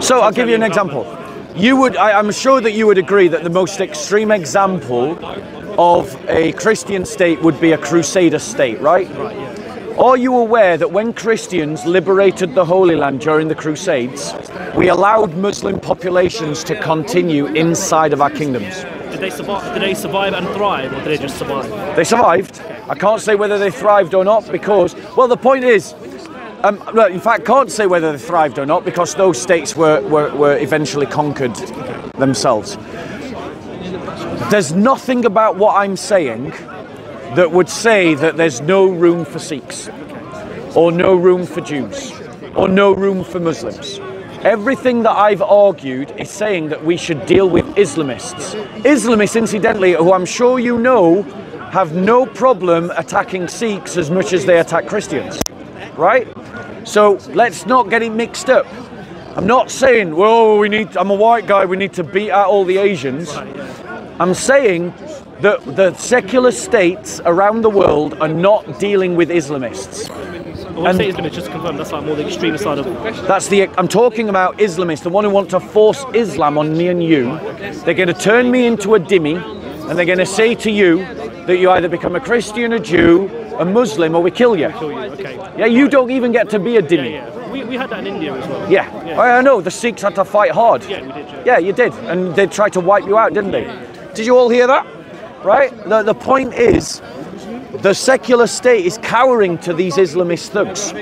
So I'll give you an example. I'm sure that you would agree that the most extreme example of a Christian state would be a Crusader state, right? Right, yeah. Are you aware that when Christians liberated the Holy Land during the Crusades, we allowed Muslim populations to continue inside of our kingdoms? Did they survive and thrive, or did they just survive? They survived. I can't say whether they thrived or not because, well, the point is, in fact, I can't say whether they thrived or not because those states were eventually conquered themselves. There's nothing about what I'm saying that would say that there's no room for Sikhs, or no room for Jews, or no room for Muslims. Everything that I've argued is saying that we should deal with Islamists. Islamists, incidentally, who I'm sure you know, have no problem attacking Sikhs as much as they attack Christians, right? So let's not get it mixed up. I'm not saying, well, I'm a white guy, we need to beat out all the Asians. I'm saying that the secular states around the world are not dealing with Islamists. When you say Islamists, just to confirm, that's like more the extreme side of... I'm talking about Islamists, the one who want to force Islam on me and you. They're going to turn me into a dhimmi, and they're going to say to you that you either become a Christian, a Jew, a Muslim, or we kill you. Okay. Yeah, you don't even get to be a dhimmi. Yeah. We had that in India as well. Yeah. I know, the Sikhs had to fight hard. Yeah, we did. Yeah, you did. And they tried to wipe you out, didn't they? Did you all hear that? Right? The point is, the secular state is cowering to these Islamist thugs.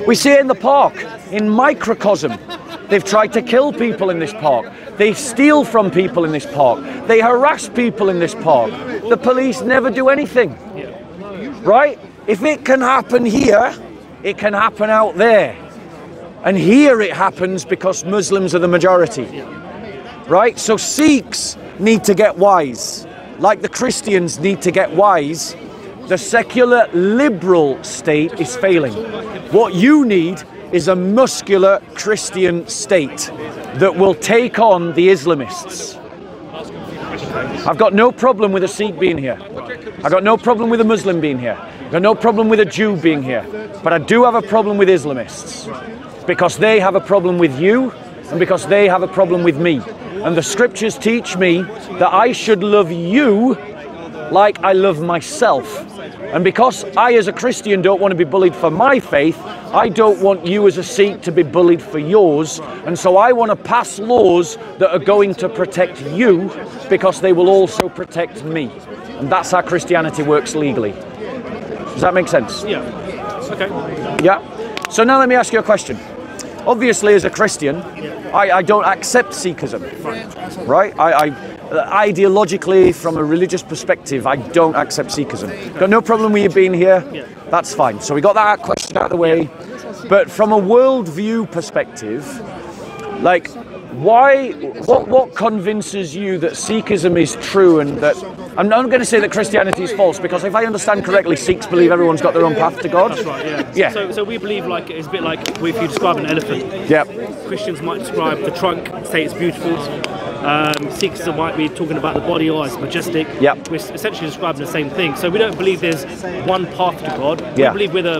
We see it in the park, in microcosm. They've tried to kill people in this park. They steal from people in this park. They harass people in this park. The police never do anything. Right? If it can happen here, it can happen out there. And here it happens because Muslims are the majority. Right? So Sikhs need to get wise. Like the Christians need to get wise. The secular liberal state is failing. What you need is a muscular Christian state that will take on the Islamists. I've got no problem with a Sikh being here. I've got no problem with a Muslim being here. I've got no problem with a Jew being here. But I do have a problem with Islamists. Because they have a problem with you, and because they have a problem with me. And the scriptures teach me that I should love you like I love myself. And because I as a Christian don't want to be bullied for my faith, I don't want you as a Sikh to be bullied for yours. And so I want to pass laws that are going to protect you because they will also protect me. And that's how Christianity works legally. Does that make sense? Yeah. Okay. Yeah. So now let me ask you a question. Obviously, as a Christian, I don't accept Sikhism, right? Ideologically, from a religious perspective, I don't accept Sikhism. Got no problem with you being here. That's fine. So we got that question out of the way. But from a worldview perspective, like, what convinces you that Sikhism is true and that... I'm not going to say that Christianity is false, because if I understand correctly, Sikhs believe everyone's got their own path to God. That's right, yeah. So we believe, like, it's a bit like if you describe an elephant. Yeah. Christians might describe the trunk, say it's beautiful. Sikhs might be talking about the body, it's majestic. Yeah. We're essentially describing the same thing. So we don't believe there's one path to God. Yeah. We believe we're the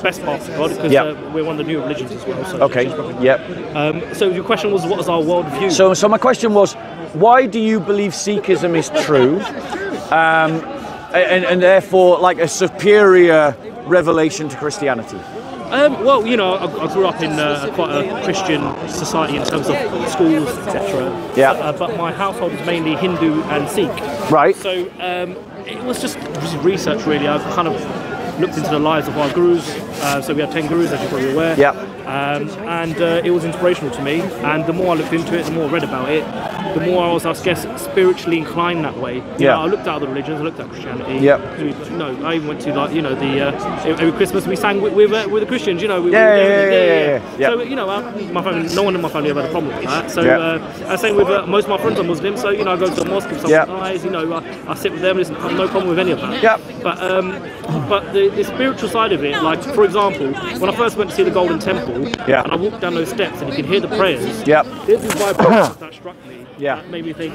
best path to God because we're one of the new religions as well. So okay. Yep. So your question was, what is our worldview? So my question was, why do you believe Sikhism is true, and therefore like a superior revelation to Christianity? Well, you know, I grew up in quite a Christian society in terms of schools, etc. Yeah. But my household was mainly Hindu and Sikh. Right. So it was just research, really. I've kind of looked into the lives of our gurus. So we had 10 gurus, as you're probably aware. Yeah. And it was inspirational to me. And the more I looked into it, the more I read about it, the more I was, I guess, spiritually inclined that way. You know, I looked at other religions, I looked at Christianity. Yeah. You know, I even went to, like, you know, every Christmas we sang with the Christians. You know. Yeah. So you know, my family, no one in my family ever had a problem with that. So I sang with most of my friends are Muslims. So you know, I go to a mosque with someone guys. You know, I sit with them. There's no problem with any of that. Yeah. But the spiritual side of it, like for example, when I first went to see the Golden Temple, and I walked down those steps and you could hear the prayers. Yeah. There's this vibration that struck me. Yeah. That made me think,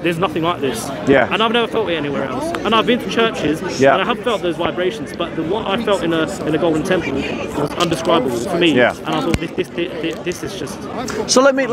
there's nothing like this. Yeah. And I've never felt it anywhere else. And I've been to churches, Yeah. and I have felt those vibrations, but what I felt in a Golden Temple was undescribable for me. Yeah. And I thought this is just. So let me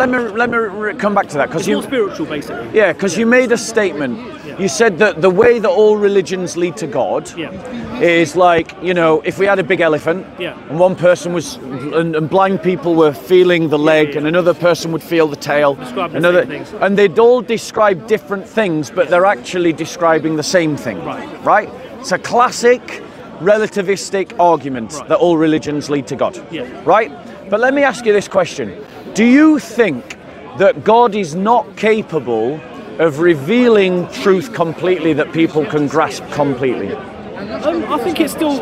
come back to that, because It's more spiritual, basically. Yeah, because you made a statement. You said that the way that all religions lead to God Yeah. is like, you know, if we had a big elephant, Yeah. and one person was, and blind people were feeling the leg, yeah. and another person would feel the tail, Describe the another, same things. and they'd all describe different things, but they're actually describing the same thing. Right? It's a classic relativistic argument that all religions lead to God. Yeah. Right? But let me ask you this question. Do you think that God is not capable of revealing truth completely that people can grasp completely? I think it's still,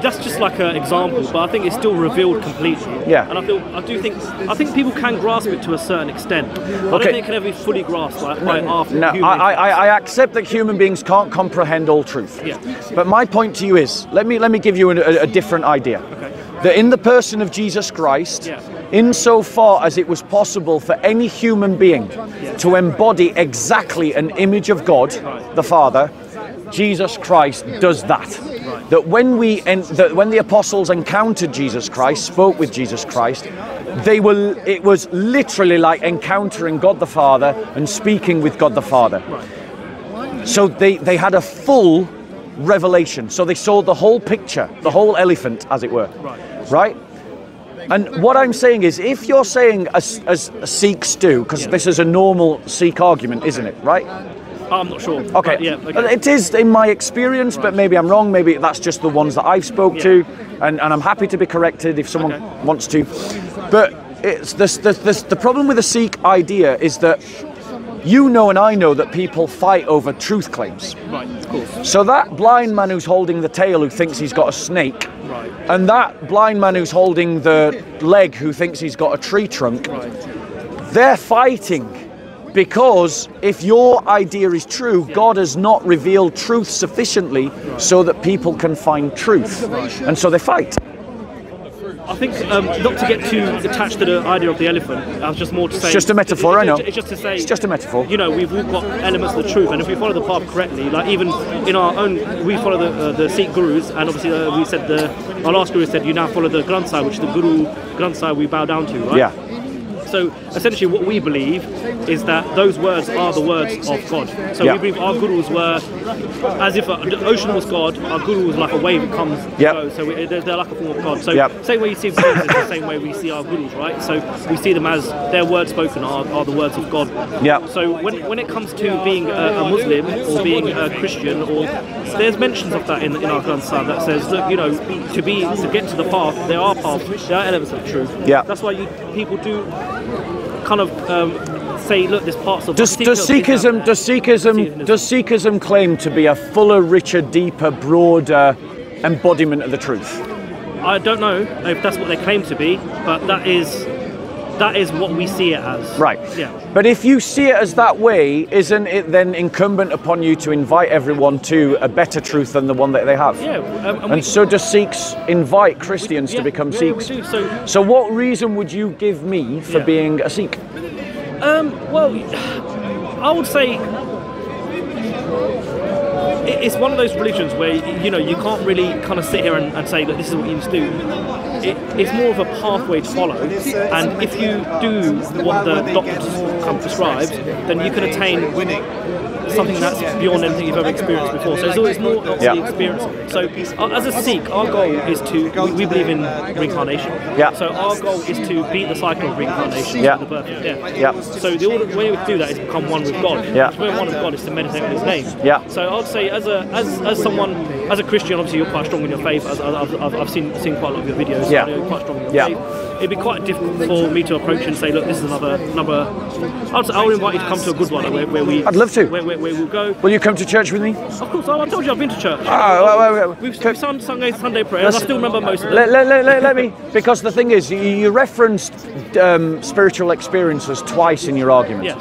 that's just like an example, but I think it's still revealed completely. Yeah. And I think people can grasp it to a certain extent. I don't think it can ever be fully grasped by half No, human. I accept that human beings can't comprehend all truth. Yeah. But my point to you is, let me give you a different idea. Okay. That in the person of Jesus Christ, Yeah. insofar as it was possible for any human being to embody exactly an image of God, the Father, Jesus Christ does that. That when when the apostles encountered Jesus Christ, spoke with Jesus Christ, it was literally like encountering God the Father and speaking with God the Father. So they had a full revelation. So they saw the whole picture, the whole elephant, as it were. Right? And what I'm saying is, if you're saying as Sikhs do, because this is a normal Sikh argument, isn't it? Right? I'm not sure. Okay. Yeah, okay. It is in my experience, but maybe I'm wrong. Maybe that's just the ones that I've spoke to, and I'm happy to be corrected if someone wants to. But it's the problem with the Sikh idea is that you know and I know that people fight over truth claims. Right, of course. So that blind man who's holding the tail who thinks he's got a snake, and that blind man who's holding the leg who thinks he's got a tree trunk, they're fighting. Because if your idea is true, God has not revealed truth sufficiently so that people can find truth. And so they fight. I think not to get too attached to the idea of the elephant. I was just more to say. It's just a metaphor, I know. It's just to say. It's just a metaphor. You know, we've all got elements of the truth, and if we follow the path correctly, like even in our own, we follow the Sikh gurus, and obviously we said our last guru said you now follow the Granth Sahib, which is the Guru Granth Sahib we bow down to, right? Yeah. So essentially what we believe is that those words are the words of God. So we believe our gurus were, as if the ocean was God, our guru was like a wave that comes and goes. So they're like a form of God. So same way you see them is the same way we see our gurus, right? So we see them as their words spoken are the words of God. Yeah. So when it comes to being a Muslim or being a Christian, or there's mentions of that in our Granth Sahib that says, look, you know, to get to the path, there are paths, there are elements of truth. Yeah. That's why people do kind of say, look, there's parts of. Does Sikhism claim to be a fuller, richer, deeper, broader embodiment of the truth? I don't know if that's what they claim to be, but that is what we see it as. Right. Yeah. But if you see it as that way, isn't it then incumbent upon you to invite everyone to a better truth than the one that they have? Yeah. And so do Sikhs invite Christians to become Sikhs? We do. So what reason would you give me for being a Sikh? Well, I would say it's one of those religions where, you know, you can't really kind of sit here and say that this is what you need to do. It's more of a pathway to follow, and if you do what the doctor prescribes, then you can attain something that's beyond anything you've ever experienced before. So it's always more of the experience. So as a Sikh, our goal is to, we believe in reincarnation. Yeah. So our goal is to beat the cycle of reincarnation, the birth and death. Yeah. So the way we do that is become one with God. Yeah. To become one with God is to meditate on His name. Yeah. So I would say as a Christian, obviously you're quite strong in your faith. I've seen quite a lot of your videos. Yeah. You're quite strong in your faith. It'd be quite difficult for me to approach and say, look, this is another. I would invite you to come to a good one where we. I'd love to. Where we'll go. Will you come to church with me? Of course, I told you I've been to church. We've sung Sunday prayers. I still remember most of them. Let me, because the thing is, you referenced spiritual experiences twice in your argument. Yes.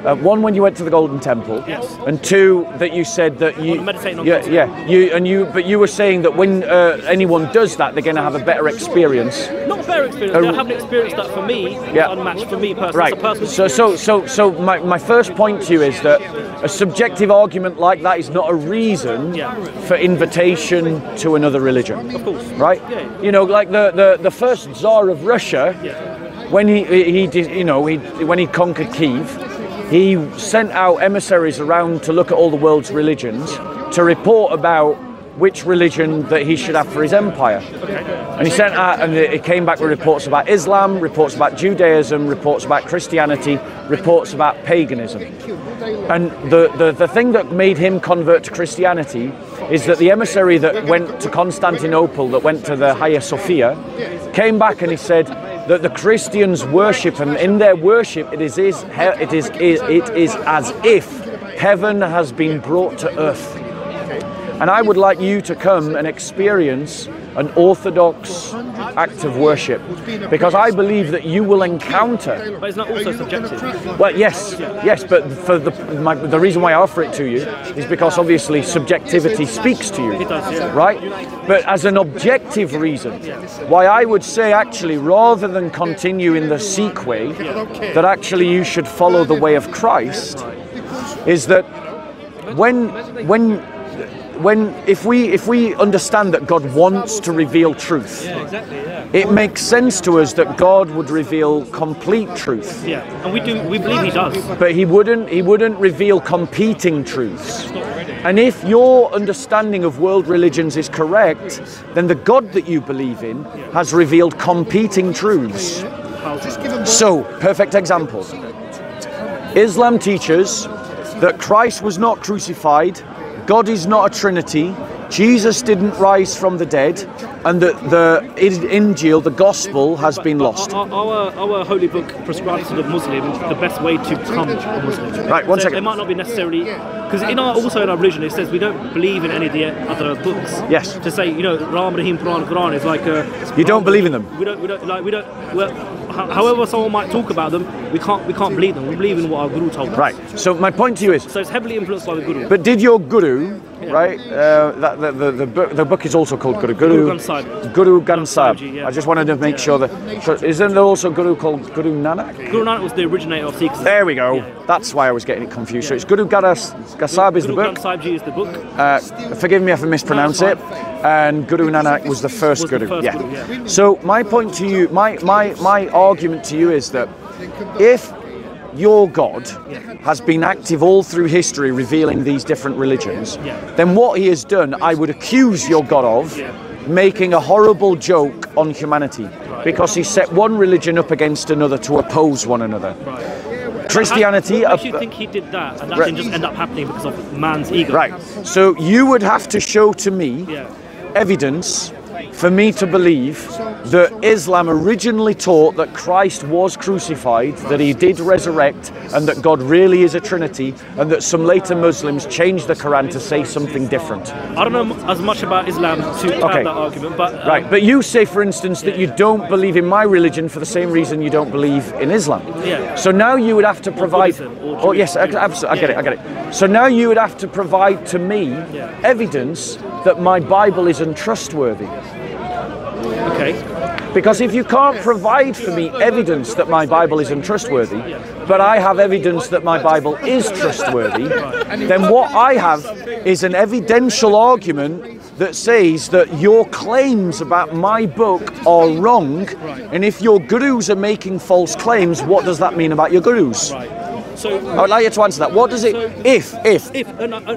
One, when you went to the Golden Temple, Yes. and two, that you said that you, meditating on yeah, God. yeah, but you were saying that when anyone does that, they're going to have a better experience. Not a better experience. They'll have an experience that for me is Yeah. unmatched for me personally. Right. It's a personal experience. So my first point to you is that a subjective argument like that is not a reason Yeah. for invitation to another religion. Of course. Right? Yeah. You know, like the first Tsar of Russia, Yeah. when he did, you know, when he conquered Kiev, he sent out emissaries around to look at all the world's religions to report about which religion that he should have for his empire. And he sent out, and it came back with reports about Islam, reports about Judaism, reports about Christianity, reports about paganism. And the thing that made him convert to Christianity is that the emissary that went to Constantinople, that went to the Hagia Sophia, came back and he said that the Christians worship, and in their worship it is as if heaven has been brought to earth. And I would like you to come and experience an orthodox act of worship, because I believe that you will encounter. But it's not also subjective. Well, yes, but for the reason why I offer it to you is because obviously subjectivity speaks to you. It does, yeah. Right? But as an objective reason, why I would say actually, rather than continue in the Sikh way, that actually you should follow the way of Christ, is that if we understand that God wants to reveal truth, it makes sense to us that God would reveal complete truth. Yeah, and we believe He does. But He wouldn't reveal competing truths. And if your understanding of world religions is correct, then the God that you believe in has revealed competing truths. So, perfect example. Islam teaches that Christ was not crucified, God is not a trinity, Jesus didn't rise from the dead, and that the Injil, the gospel, has been lost. Our holy book prescribes to the Muslim the best way to become a Muslim. Right, one second. It might not be necessarily, because in our religion it says we don't believe in any of the other books. Yes. To say, you know, Ram, Rahim, Quran is like a. You don't believe in them. However someone might talk about them, we can't believe them. We believe in what our Guru told us. Right. So my point to you is. So it's heavily influenced by the Guru. But did your Guru, right? The book is also called Guru Granth Sahib. Yeah. I just wanted to make sure that. So isn't there also Guru called Guru Nanak? Guru Nanak was the originator of Sikhs. There we go. Yeah. That's why I was getting it confused. So it's Guru Granth Sahib is the Guru book. Granth Sahib Ji is the book. Forgive me if I mispronounce it. And Guru Nanak was the first Guru. Guru. So my point to you, my argument to you is that if your God has been active all through history revealing these different religions, then what he has done, I would accuse your God of making a horrible joke on humanity, because he set one religion up against another to oppose one another. Christianity. What makes you think he did that, and that didn't just end up happening because of man's ego? Right. So you would have to show to me evidence for me to believe that Islam originally taught that Christ was crucified, that he did resurrect, and that God really is a Trinity, and that some later Muslims changed the Quran to say something different. I don't know as much about Islam to have that argument, but... Right, but you say, for instance, that you don't believe in my religion for the same reason you don't believe in Islam. Yeah. So now you would have to provide... Buddhism, yes, absolutely, I get it. So now you would have to provide to me evidence that my Bible is untrustworthy. Okay. Because if you can't provide for me evidence that my Bible is untrustworthy, but I have evidence that my Bible is trustworthy, then what I have is an evidential argument that says that your claims about my book are wrong, and if your gurus are making false claims, what does that mean about your gurus? So I would like you to answer that. What does it, if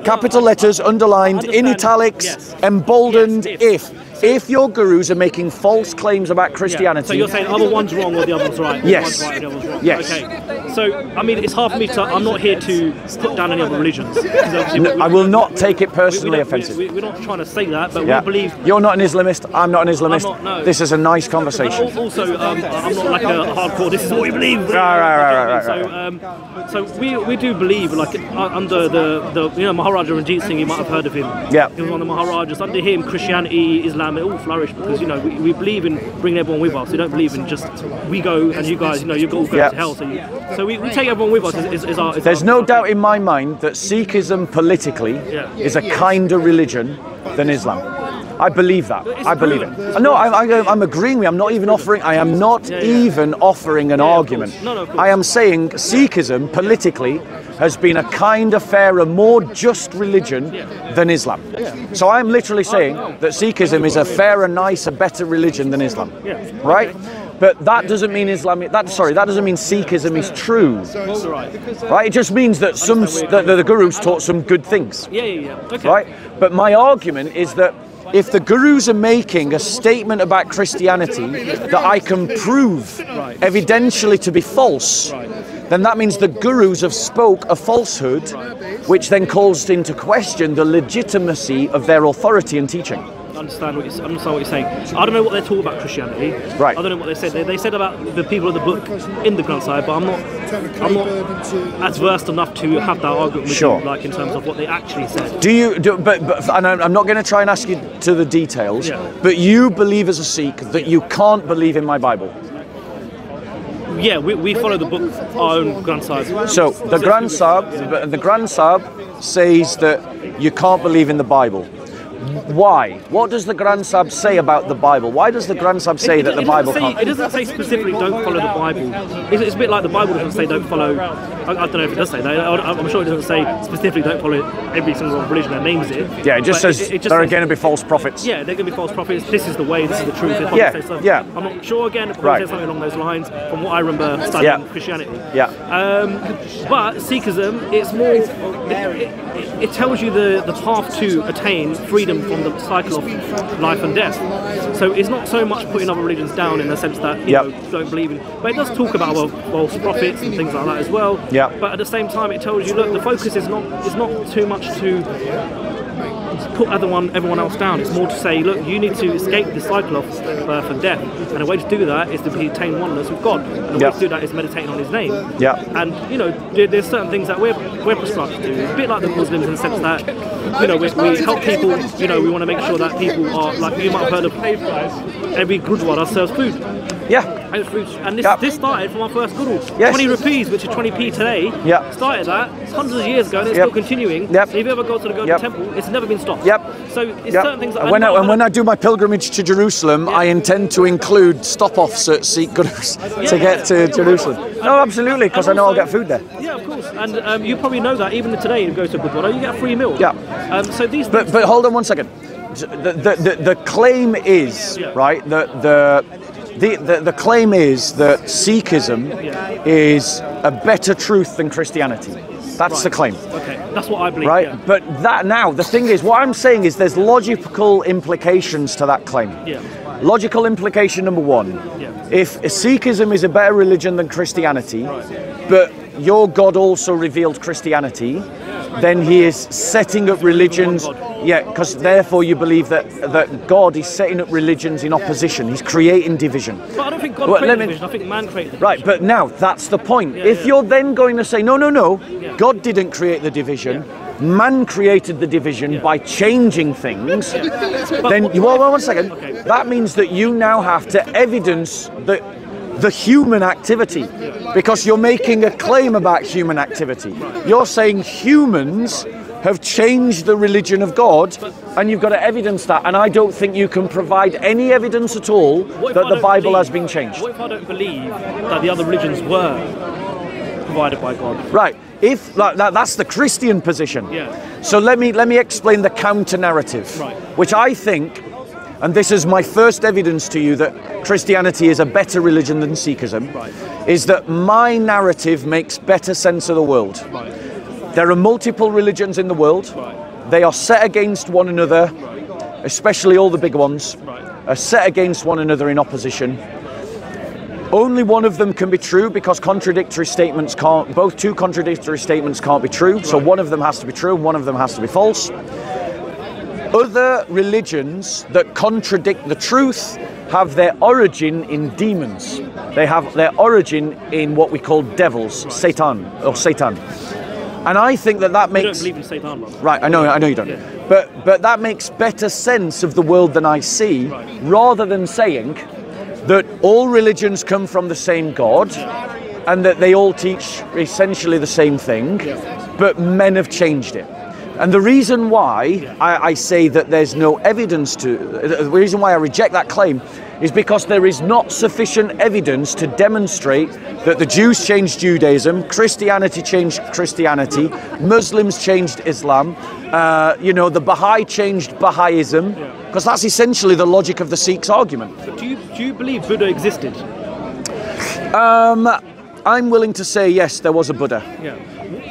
capital letters, underlined, in italics, emboldened, if your gurus are making false claims about Christianity... So you're saying other one's wrong or the other's right? Yes. One's right, the other's wrong. Yes. Okay. So, I mean, it's hard for me to... I'm not here to put down any other religions. I will not take it personally offensive. We're not trying to say that, but we believe... You're not an Islamist, I'm not an Islamist. I'm not, no. This is a nice conversation. But also, I'm not like a hardcore, this is what we believe. Right. So we do believe, like, under the Maharaja Ranjit Singh, you might have heard of him. Yeah. He was one of the Maharajas. Under him, Christianity, Islam, it all flourished because, we believe in bringing everyone with us. We don't believe in just, we go and you guys, you all go to hell. So we take everyone with us. There's no doubt in my mind that Sikhism politically is a kinder religion than Islam. I believe that. I believe it. No, I'm agreeing with you. I'm not even offering. I am not even offering an argument. No, of course. I am saying Sikhism politically has been a kinder, fairer, more just religion than Islam. So I'm literally saying that Sikhism is a fairer, nicer, better religion than Islam. Right? But that doesn't mean that doesn't mean Sikhism is true. Right? It just means that the gurus taught some good things. Okay. Right? But my argument is that if the gurus are making a statement about Christianity that I can prove evidentially to be false, then that means the gurus have spoke a falsehood, which then calls into question the legitimacy of their authority and teaching. I understand what you're saying. I don't know what they're talking about Christianity. Right. I don't know what they said. They said about the people of the book in the Granth Sahib, but I'm not as versed enough to have that argument with you, like in terms of what they actually said. And I'm not going to try and ask you to the details, but you believe as a Sikh that you can't believe in my Bible. Yeah, we follow the book, our own Granth Sahib. So the Granth Sahib says that you can't believe in the Bible. Why? What does the Granth Sahib say about the Bible? Why does the Granth Sahib say that the Bible can't? It doesn't say specifically don't follow the Bible. It's a bit like the Bible doesn't say don't follow. I don't know if it does say that. I'm sure it doesn't say specifically don't follow every single religion that names it. Yeah, it just says there are going to be false prophets. Yeah, they're going to be false prophets. This is the way. This is the truth. I'm not sure. Again, it probably says something along those lines from what I remember studying Christianity. Yeah. But Sikhism, it's more. It tells you the path to attain freedom from the cycle of life and death. So it's not so much putting other religions down in the sense that you know, don't believe in, but it does talk about false prophets and things like that as well. Yeah. But at the same time, it tells you, look, the focus is not too much to put everyone else down. It's more to say, look, you need to escape the cycle of birth and death, and a way to do that is to attain oneness with God, and the way to do that is meditating on His name. And you know, there's certain things that we're prescribed to do. A bit like the Muslims in the sense that you know we help people. You know, we want to make sure that people are, like you might have heard of, every Gurudwara serves food. And this started from our first guru. 20 rupees, which is 20p today. Started that hundreds of years ago, and it's still continuing. If you ever go to the Golden Temple, it's never been stopped. So it's certain things that when I do my pilgrimage to Jerusalem, I intend to include stop-offs at Sikh gurus to get to Jerusalem. No, absolutely, because I know I'll get food there. Yeah, of course. And you probably know that even today, you go to a Gurdwara, you get a free meal. So these. But hold on one second. The claim is right that the claim is that Sikhism is a better truth than Christianity. That's the claim. Okay, that's what I believe. Right, but the thing is, what I'm saying is there's logical implications to that claim. Logical implication number one: if Sikhism is a better religion than Christianity, but your God also revealed Christianity, then He is setting up religions. Because therefore you believe that God is setting up religions in opposition. He's creating division. But I don't think God created division. I think man created division. Right, but now that's the point. If you're then going to say no, God didn't create the division. Man created the division by changing things. Then one second. That means that you now have to evidence the human activity, because you're making a claim about human activity. You're saying humans have changed the religion of God, and you've got to evidence that, and I don't think you can provide any evidence at all that the Bible has been changed. What if I don't believe that the other religions were provided by God? Right. If that's the Christian position. So let me explain the counter narrative, which I think, and this is my first evidence to you that Christianity is a better religion than Sikhism, is that my narrative makes better sense of the world. There are multiple religions in the world. They are set against one another, especially all the big ones, are set against one another in opposition. Only one of them can be true, because two contradictory statements can't be true. So one of them has to be true, one of them has to be false. Other religions that contradict the truth have their origin in demons. They have their origin in what we call devils, Satan. And I think that makes. You don't believe in Satan, brother. Right, I know you don't. But that makes better sense of the world than I see, rather than saying that all religions come from the same God, and that they all teach essentially the same thing, but men have changed it. And the reason why I say that there's no evidence the reason why I reject that claim is because there is not sufficient evidence to demonstrate that the Jews changed Judaism, Christianity changed Christianity, Muslims changed Islam, the Baha'i changed Baha'ism, because that's essentially the logic of the Sikhs' argument. But do you believe Buddha existed? I'm willing to say yes, there was a Buddha. Yeah.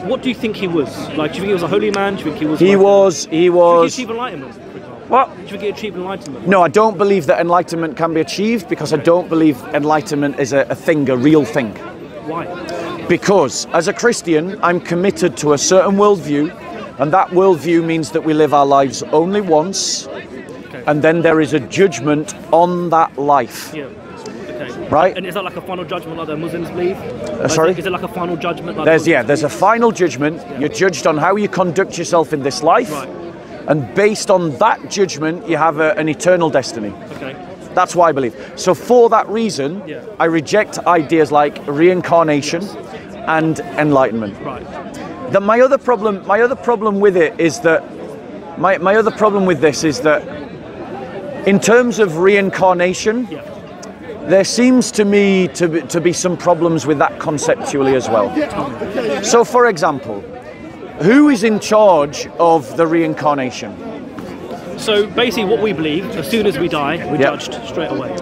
What do you think he was? Like, do you think he was a holy man? Do you think he was? He was. Do you think he achieved enlightenment, for example? What? Do you think he achieved enlightenment? No, I don't believe that enlightenment can be achieved because I don't believe enlightenment is a real thing. Why? Because as a Christian, I'm committed to a certain worldview, and that worldview means that we live our lives only once, and then there is a judgment on that life. Yeah. Okay. Right? And is that like a final judgment like the Muslims believe? Sorry? Is it like a final judgment? Like there's a final judgment. Yeah. You're judged on how you conduct yourself in this life. Right. And based on that judgment, you have an eternal destiny. Okay. That's what I believe. So for that reason, I reject ideas like reincarnation and enlightenment. Right. My other problem with it is that my other problem with this is that in terms of reincarnation, there seems to me to be some problems with that conceptually as well. So for example, who is in charge of the reincarnation? So basically what we believe, as soon as we die, we're judged straight away.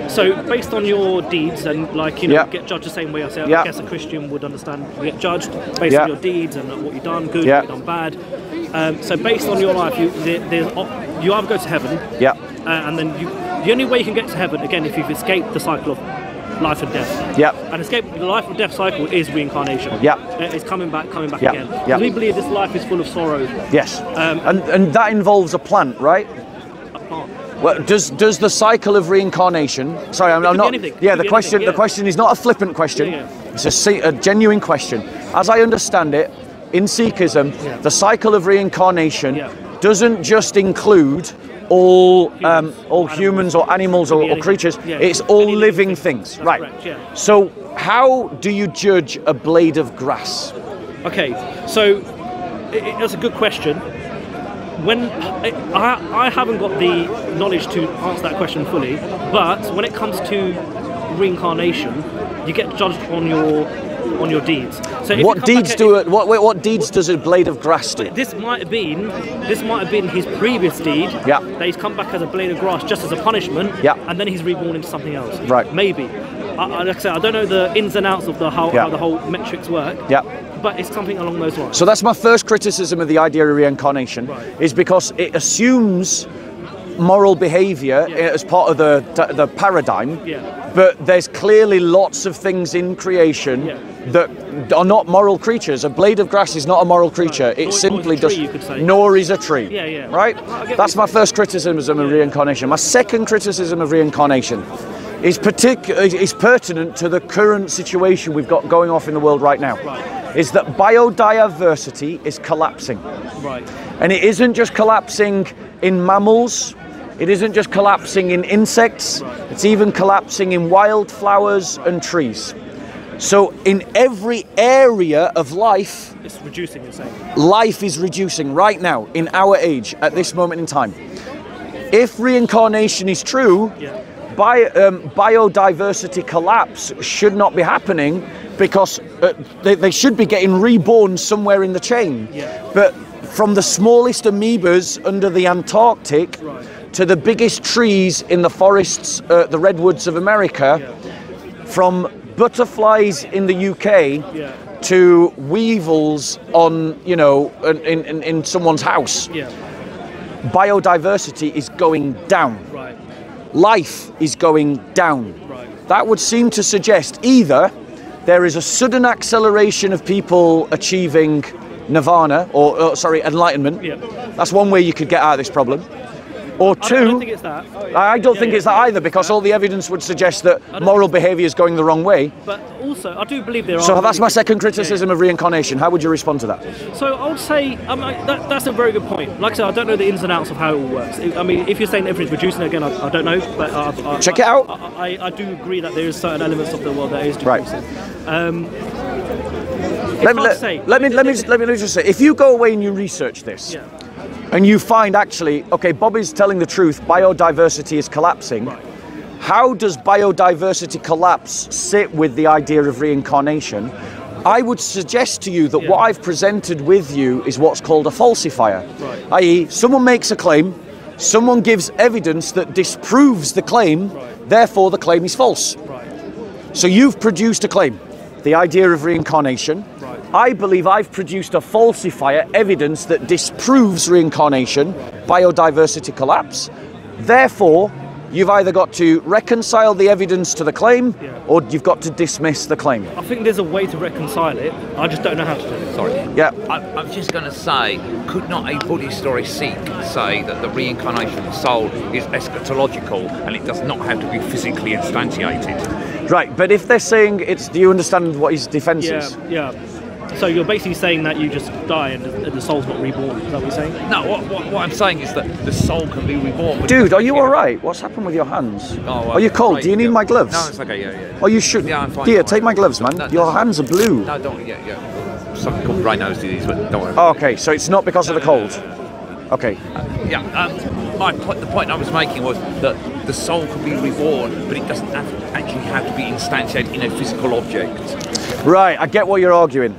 So based on your deeds and get judged the same way I guess a Christian would understand, we get judged based on your deeds and what you've done good, what you've done bad. So based on your life, you either go to heaven, and then the only way you can get to heaven, again, if you've escaped the cycle of life and death. And escape the life and death cycle is reincarnation. It's coming back again. Because we believe this life is full of sorrow. Yes. And that involves a plant, right? A plant. Well, does the cycle of reincarnation? Sorry, I'm not. Anything. Yeah, the question. The question is not a flippant question. It's a genuine question. As I understand it, in Sikhism, the cycle of reincarnation doesn't just include all humans or animals or creatures. It's all living things. Right. Correct, So how do you judge a blade of grass? Okay, so that's a good question. When I haven't got the knowledge to answer that question fully, but when it comes to reincarnation, you get judged on your deeds. So what deeds what deeds does a blade of grass do? This might have been his previous deed. That he's come back as a blade of grass just as a punishment. And then he's reborn into something else. Right. Maybe. Like I said, I don't know the ins and outs of how the whole metrics work. But it's something along those lines. So that's my first criticism of the idea of reincarnation, is because it assumes moral behaviour as part of the paradigm, but there's clearly lots of things in creation that are not moral creatures. A blade of grass is not a moral creature. It simply does. Nor is a tree. Right? That's my first criticism of reincarnation. My second criticism of reincarnation is pertinent to the current situation we've got going off in the world right now. Is that biodiversity is collapsing. And it isn't just collapsing in mammals. It isn't just collapsing in insects, it's even collapsing in wildflowers and trees. So in every area of life, it's reducing, you're saying? Life is reducing right now, in our age, at this moment in time. If reincarnation is true, biodiversity collapse should not be happening because they should be getting reborn somewhere in the chain. But from the smallest amoebas under the Antarctic, to the biggest trees in the forests, the redwoods of America, from butterflies in the UK to weevils on, in someone's house. Biodiversity is going down. Life is going down. That would seem to suggest either there is a sudden acceleration of people achieving nirvana, or enlightenment. That's one way you could get out of this problem. Or I two, don't think it's that. I don't think it's that either, because all the evidence would suggest that moral behaviour is going the wrong way. But also, I do believe there are. So that's my second criticism of reincarnation. How would you respond to that? So I would say, that's a very good point. Like I said, I don't know the ins and outs of how it all works. I mean, if you're saying everything's reducing again, I don't know. But check it out. I do agree that there is certain elements of the world that is decreasing. Let me just say, if you go away and you research this, and you find actually, okay, Bobby's telling the truth, biodiversity is collapsing. Right. How does biodiversity collapse sit with the idea of reincarnation? I would suggest to you that what I've presented with you is what's called a falsifier. Right. I.e., someone makes a claim, someone gives evidence that disproves the claim, therefore the claim is false. Right. So you've produced a claim, the idea of reincarnation. Right. I believe I've produced a falsifier, evidence that disproves reincarnation, biodiversity collapse. Therefore, you've either got to reconcile the evidence to the claim, or you've got to dismiss the claim. I think there's a way to reconcile it. I just don't know how to do it. Sorry. Yeah. I'm just going to say, could not a Buddhist or a Sikh say that the reincarnation of the soul is eschatological and it does not have to be physically instantiated? Right, but if they're saying it's, do you understand what his defence is? Yeah. So you're basically saying that you just die and the soul's not reborn. Is that what you're saying? No, what I'm saying is that the soul can be reborn. But Dude, are you all right? What's happened with your hands? Are you cold? right, Do you need my gloves? No, it's okay. Yeah. Oh, you should. Yeah, I'm fine. Here, take my gloves, man. No, your hands are blue. No, don't. Yeah. Something called Raynaud's disease, but don't worry. Oh, okay, so it's not because of the cold. Okay. The point I was making was that the soul can be reborn, but it doesn't actually have to be instantiated in a physical object. Right, I get what you're arguing.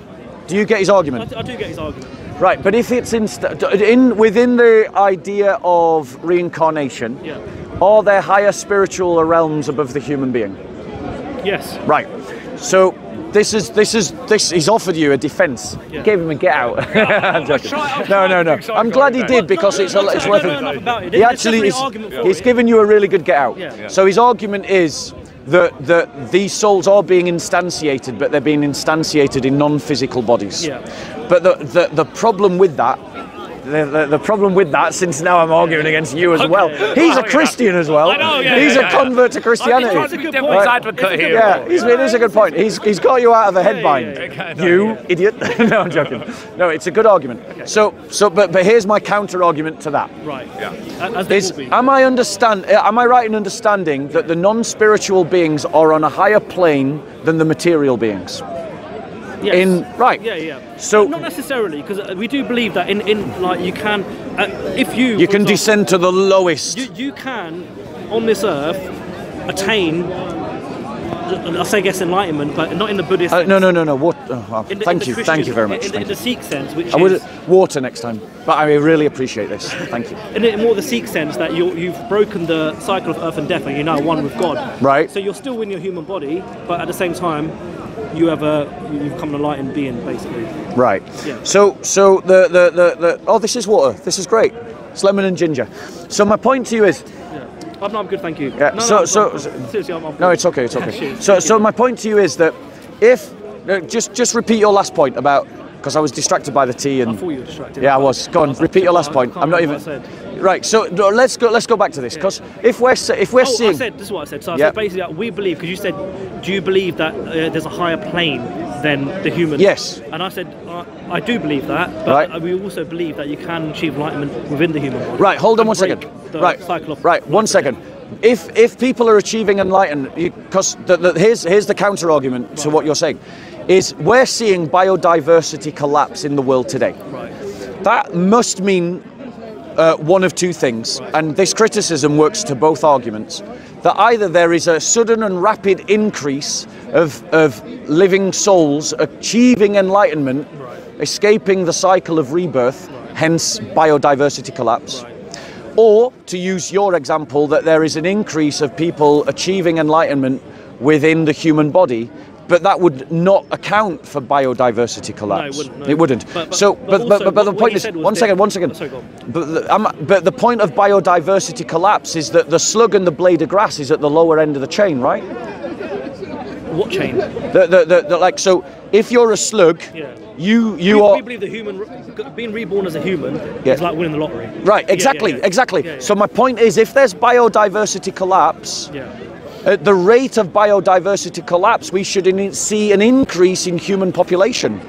Do you get his argument? I do get his argument. Right, but if it's within the idea of reincarnation, are there higher spiritual realms above the human being? Yes. Right. So this he's offered you a defence. Yeah. Gave him a get out. I'm joking. No. I'm glad he did, because it's worth it. He actually he's given you a really good get out. Yeah. So his argument is that these souls are being instantiated, but they're being instantiated in non-physical bodies. Yeah. But the problem with that, the problem with that, since now I'm arguing against you as well, he's a Christian as well. I know, he's a convert to Christianity. It's a good point. Devil's advocate here. Yeah, it is a good point. He's got you out of a headbind. You idiot. No, I'm joking. No, it's a good argument. Okay. But here's my counter argument to that. Right. Yeah. Am I right in understanding that the non-spiritual beings are on a higher plane than the material beings? Yes. Right. Yeah. So not necessarily, because we do believe that in like you can, if you can example, descend to the lowest. You can, on this earth, attain. I say, guess enlightenment, but not in the Buddhist. No. What? Thank you very much. In the Sikh sense, which I would water next time, but I really appreciate this. Thank you. In more the Sikh sense that you've broken the cycle of earth and death, and you're now one with God. Right. So you're still in your human body, but at the same time, you've become an enlightened being, basically. Right. Yeah. So the this is water. This is great. It's lemon and ginger. So my point to you is. I'm good, thank you. Yeah. Seriously, I'm no, it's okay. It's okay. So my point to you is that if just repeat your last point about, because I was distracted by the tea and. I thought you were distracted. Yeah, I was. Go on, repeat your last point. I'm not even. Right. So let's go back to this, because if we're seeing. This is what I said. So I said basically we believe, because you said, do you believe that there's a higher plane than the human? Yes. And I said I do believe that, but we also believe that you can achieve enlightenment within the human body. Right. Hold on 1 second. Right. 1 second. If people are achieving enlightenment, because here's the counter argument to what you're saying, is we're seeing biodiversity collapse in the world today. Right. That must mean one of two things, and this criticism works to both arguments, that either there is a sudden and rapid increase of living souls achieving enlightenment, escaping the cycle of rebirth, hence biodiversity collapse, or, to use your example, that there is an increase of people achieving enlightenment within the human body, but that would not account for biodiversity collapse. No, it wouldn't. But the point is, one second. Sorry, go on. But the point of biodiversity collapse is that the slug and the blade of grass is at the lower end of the chain, right? What chain? So if you're a slug you we are. believe being reborn as a human Yeah. is like winning the lottery. Right, exactly, exactly. Yeah. So my point is, if there's biodiversity collapse, at the rate of biodiversity collapse, we should see an increase in human population.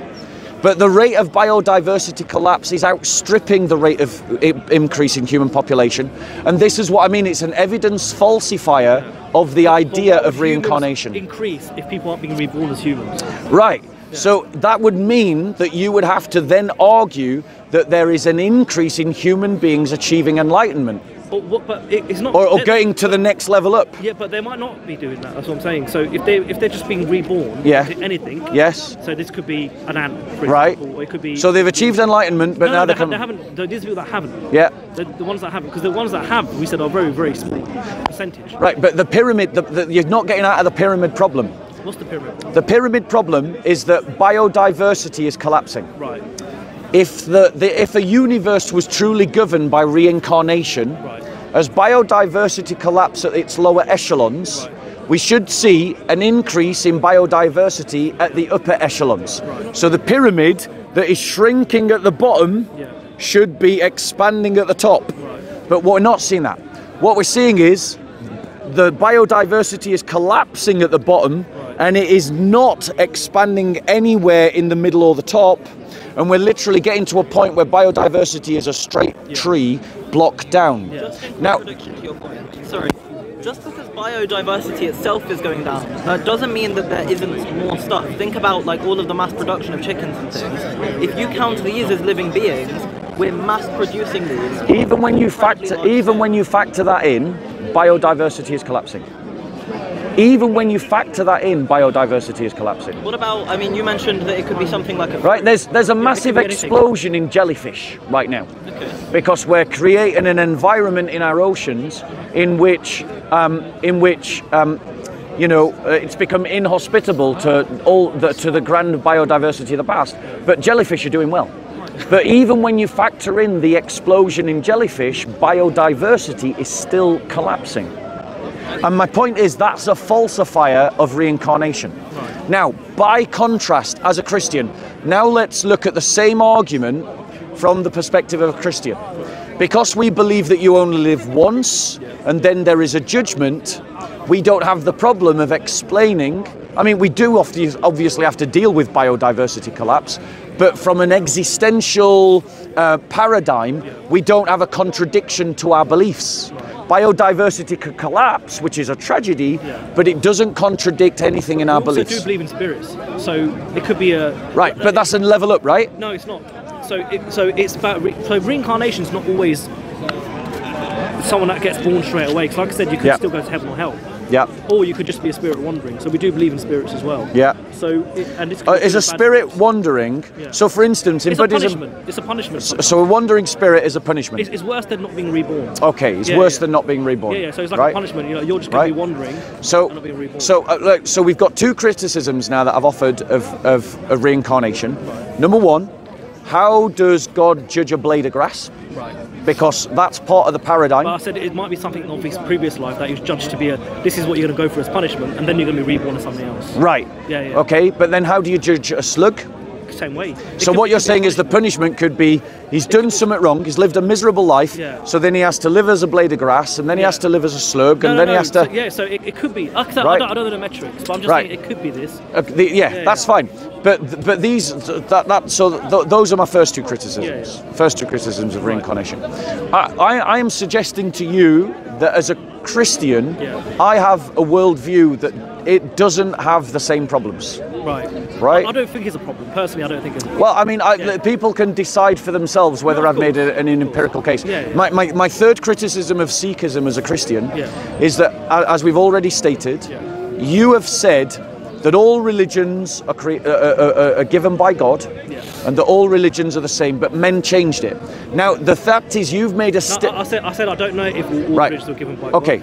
But the rate of biodiversity collapse is outstripping the rate of increase in human population. And this is what I mean, it's an evidence falsifier of the idea of reincarnation. Increase if people aren't being reborn as humans. Right. So that would mean that you would have to then argue that there is an increase in human beings achieving enlightenment. But it's not. Or getting to the next level up. Yeah, but they might not be doing that. That's what I'm saying. So if they're just being reborn, anything. Yes. So this could be an ant, for right. example, or it could be. So they've achieved enlightenment, but now they come. They haven't. These people that haven't. Yeah. The ones that haven't, because the ones that have, we said, are very, very small percentage. Right, but the pyramid, you're not getting out of the pyramid problem. What's the pyramid? The pyramid problem is that biodiversity is collapsing. Right. If a universe was truly governed by reincarnation, right. As biodiversity collapse at its lower echelons, right. We should see an increase in biodiversity at the upper echelons. Right. So the pyramid that is shrinking at the bottom should be expanding at the top. Right. But we're not seeing that. What we're seeing is the biodiversity is collapsing at the bottom, right. And it is not expanding anywhere in the middle or the top. And we're literally getting to a point where biodiversity is a straight tree blocked down. Yeah. Just in now, contradiction to your point, sorry, just because biodiversity itself is going down, that doesn't mean that there isn't more stuff. Think about like all of the mass production of chickens and things. If you count these as living beings, we're mass producing these. Even when you factor that in, biodiversity is collapsing. Even when you factor that in, biodiversity is collapsing. What about, I mean, you mentioned that it could be something like a... Right, there's a massive explosion in jellyfish right now. Okay. Because we're creating an environment in our oceans in which it's become inhospitable to the grand biodiversity of the past. But jellyfish are doing well. But even when you factor in the explosion in jellyfish, biodiversity is still collapsing. And my point is that's a falsifier of reincarnation. Right. Now, by contrast, as a Christian, now let's look at the same argument from the perspective of a Christian. Because we believe that you only live once and then there is a judgment, we don't have the problem of explaining. I mean, we do obviously have to deal with biodiversity collapse, but from an existential paradigm, we don't have a contradiction to our beliefs. Biodiversity could collapse, which is a tragedy, but it doesn't contradict anything in our beliefs. We also do believe in spirits, so it could be a... Right, but that's a level up, right? No, it's not. So it's about... So reincarnation's not always someone that gets born straight away, because like I said, you could still go to heaven or hell. Yeah. Or you could just be a spirit wandering. So we do believe in spirits as well. Yeah. So is a spirit wandering? Yeah. So for instance, in Buddhism, it's a punishment. So a wandering spirit is a punishment. It's worse than not being reborn. Okay, it's worse than not being reborn. Yeah. So it's like a punishment. You're just going to be wandering. So and not being reborn. So we've got two criticisms now that I've offered of reincarnation. Right. Number one, how does God judge a blade of grass? Right. Because that's part of the paradigm. But I said it might be something of his previous life that he was judged to be this is what you're going to go for as punishment, and then you're going to be reborn as something else. Right. Yeah. Okay, but then how do you judge a slug? Same way. So what you're saying is the punishment could be he's done something wrong, he's lived a miserable life, so then he has to live as a blade of grass, and then he has to live as a slug, and then he has to... So it could be. I don't know the metrics, but I'm just saying it could be this. That's fine. But those are my first two criticisms. First two criticisms of reincarnation. I am suggesting to you that as a Christian, I have a worldview that it doesn't have the same problems. Right. I don't think it's a problem. Personally, I don't think it's a problem. Well, I mean, people can decide for themselves whether I've made an empirical case. My third criticism of Sikhism as a Christian is that, as we've already stated, you have said that all religions are given by God, and that all religions are the same, but men changed it. Now, the fact is, you've made a... I said I don't know if all religions are given by God. Okay,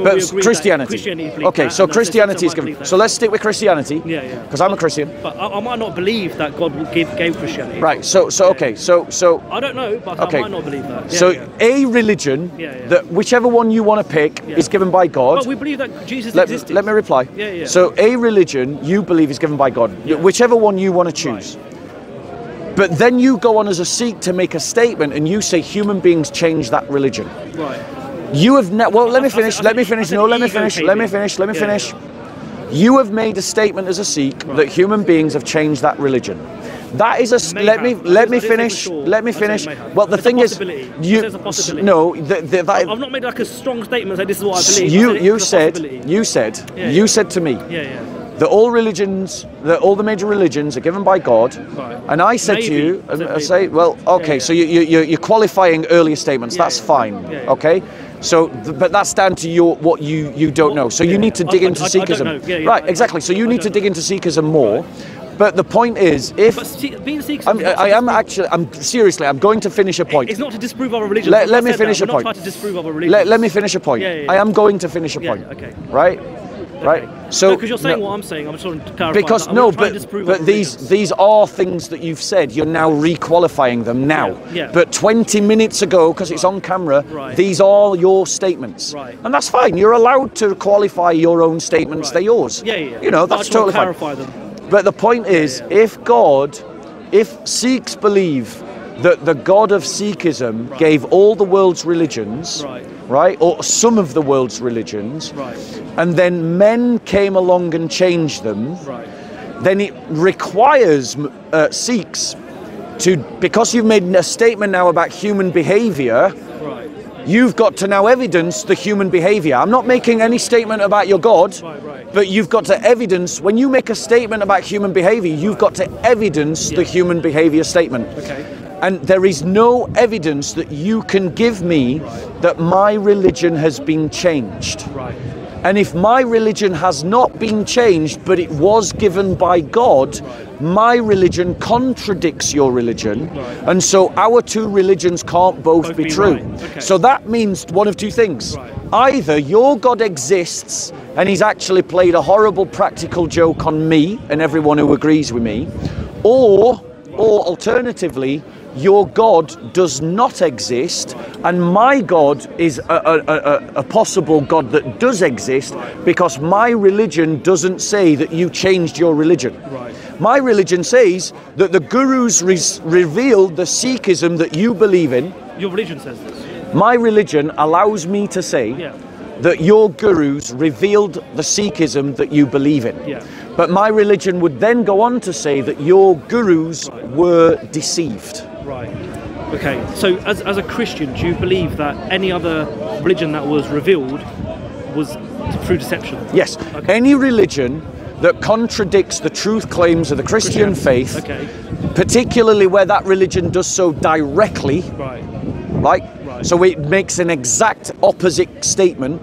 but Christianity. Okay, so Christianity is given. So let's stick with Christianity, because I'm a Christian. But I might not believe that God gave Christianity. Right, so I don't know, but I might not believe that. A religion, that whichever one you want to pick, is given by God. But we believe that Jesus existed. Let me reply. So a religion you believe is given by God, whichever one you want to choose. But then you go on as a Sikh to make a statement and you say human beings change that religion. Right. You have well, let me finish. Let me finish. No, let me finish. Let me finish. Let me finish. You have made a statement as a Sikh that human beings have changed that religion. That is a. Let me finish. Let me finish. Well, the thing is, you no. I've not made like a strong statement. Say this is what I believe. You said to me. That all religions, that all the major religions are given by God, and I said to you, I say, well, okay, so you're qualifying earlier statements. That's fine, okay. So, but that's down to what you don't know. So you need to dig into Sikhism, right? Exactly. So you need to dig into Sikhism more. But the point is, if being Sikh, I'm seriously, I'm going to finish a point. It's not to disprove our religion. Let me finish a point. We're not trying to disprove our religion. Let me finish a point. I am going to finish a point. Okay. Right. Right. So because you're saying what I'm saying, I'm just trying to clarify. Because but these are things that you've said. You're now requalifying them now. Yeah. But 20 minutes ago, because it's on camera, these are your statements. Right. And that's fine. You're allowed to qualify your own statements. They're yours. Yeah. You know, that's totally fine. Clarify them. But the point is, if Sikhs believe that the God of Sikhism gave all the world's religions, right, or some of the world's religions, and then men came along and changed them, then it requires Sikhs to, because you've made a statement now about human behaviour, you've got to now evidence the human behaviour. I'm not making any statement about your God, but you've got to evidence, when you make a statement about human behaviour, you've got to evidence the human behaviour statement. Okay. And there is no evidence that you can give me that my religion has been changed. And if my religion has not been changed, but it was given by God, my religion contradicts your religion. And so our two religions can't both be true. So that means one of two things. Either your God exists and he's actually played a horrible practical joke on me and everyone who agrees with me, or alternatively, your God does not exist, and my God is a possible God that does exist, because my religion doesn't say that you changed your religion. My religion says that the gurus revealed the Sikhism that you believe in. Your religion says this. My religion allows me to say that your gurus revealed the Sikhism that you believe in. But my religion would then go on to say that your gurus were deceived. Right. Okay. So as a Christian, do you believe that any other religion that was revealed was through deception? Yes. Okay. Any religion that contradicts the truth claims of the Christian faith, particularly where that religion does so directly, right? So it makes an exact opposite statement.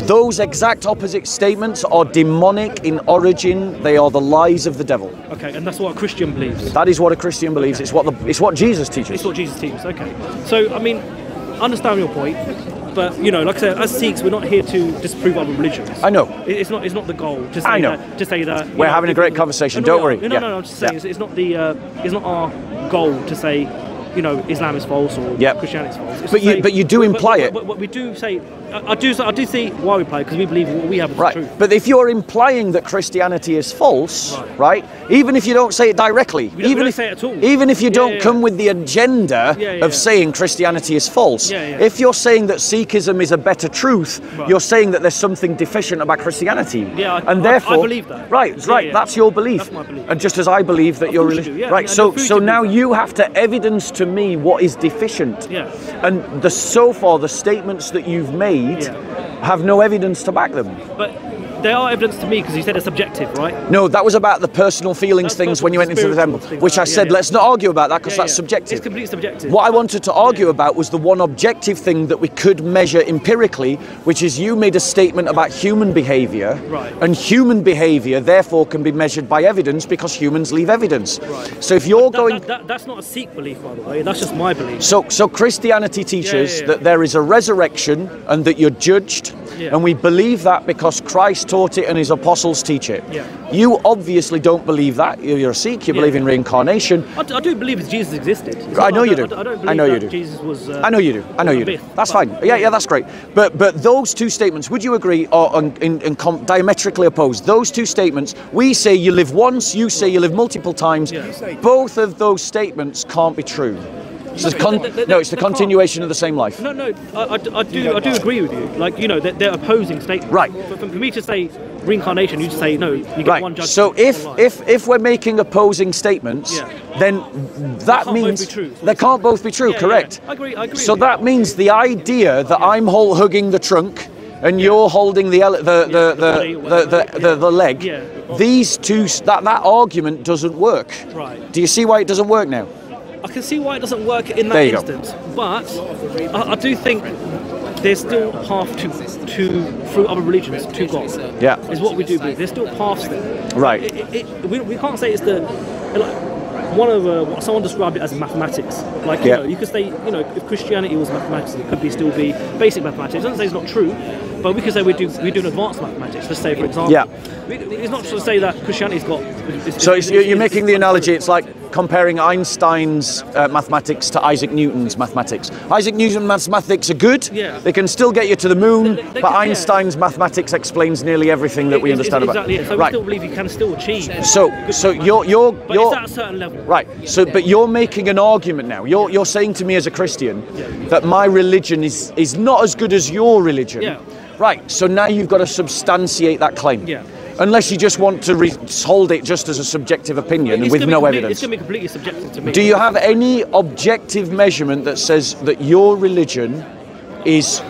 Those exact opposite statements are demonic in origin. They are the lies of the devil. Okay, and that's what a Christian believes. That is what a Christian believes. It's what Jesus teaches. It's what Jesus teaches. Okay. So I mean, I understand your point, but you know, like I said, as Sikhs, we're not here to disprove other religions. I know. It's not the goal. To say I know. To say that we're having a great conversation. Don't worry. No. I'm just saying it's not our goal to say, you know, Islam is false or Christianity is false. But you do imply it. But we do say, I do see why we play, because we believe what we have is the truth. But if you're implying that Christianity is false, right? Even if you don't say it directly, we don't say it at all. Even if you don't come with the agenda of saying Christianity is false, if you're saying that Sikhism is a better truth, you're saying that there's something deficient about Christianity. And therefore, I believe that. Right. That's your belief. That's my belief. And just as I believe that your religion. Right. So now you have to evidence to me what is deficient. And so far the statements that you've made have no evidence to back them. But they are evidence to me, because you said it's subjective, right? No, that was about the personal feelings things when you went into the temple, which I said let's not argue about that, because that's subjective. It's completely subjective. What I wanted to argue about was the one objective thing that we could measure empirically, which is you made a statement about human behaviour, and human behaviour therefore can be measured by evidence, because humans leave evidence. So if you're that's not a Sikh belief, by the way. That's just my belief. So Christianity teaches that there is a resurrection and that you're judged, and we believe that because Christ taught it and his apostles teach it. Yeah. You obviously don't believe that. You're a Sikh, you believe in reincarnation. I do believe that Jesus existed. It's I not know like you do. I don't believe I know you that do. Jesus was. I know you do. I know you do. myth, That's but- fine. Yeah, that's great. But those two statements, would you agree, are diametrically opposed? Those two statements, we say you live once, you say you live multiple times. Yeah. Both of those statements can't be true. It's No, it's the they continuation of the same life. No, I do agree with you. Like, you know, they're opposing statements. Right. For me to say reincarnation, you say no. You get Right. one judgment. So if we're making opposing statements, Yeah. then that can't means both be true. they can't both be true. Yeah, correct. yeah. I agree. So with you. that means the idea that I'm hugging the trunk and you're holding the leg. Yeah. These two, that argument doesn't work. Right. Do you see why it doesn't work now? I can see why it doesn't work in that There you go. instance, but I do think there's still a path to through other religions to God. Yeah. Is what we do believe. There's still paths there. Right. We can't say it's the like one of what someone described it as mathematics. Like Yeah. you could say if Christianity was mathematics, it could still be basic mathematics. It doesn't say it's not true, but we could say we do advanced mathematics. Let's say for example. Yeah. It's not to say that Christianity's got. So you're making the analogy. It's like comparing Einstein's mathematics to Isaac Newton's mathematics. Isaac Newton's mathematics are good. Yeah. They can still get you to the moon, They but can, yeah. Einstein's mathematics explains nearly everything that we understand about. Exactly. So we Right. still believe you can still achieve. So you're But it's at a certain level. right. So but you're making an argument now. You're saying to me as a Christian that my religion is not as good as your religion. Yeah. Right. So now you've got to substantiate that claim. Yeah. Unless you just want to hold it just as a subjective opinion and with no evidence. It's going to be completely subjective to me. Do you have any objective measurement that says that your religion is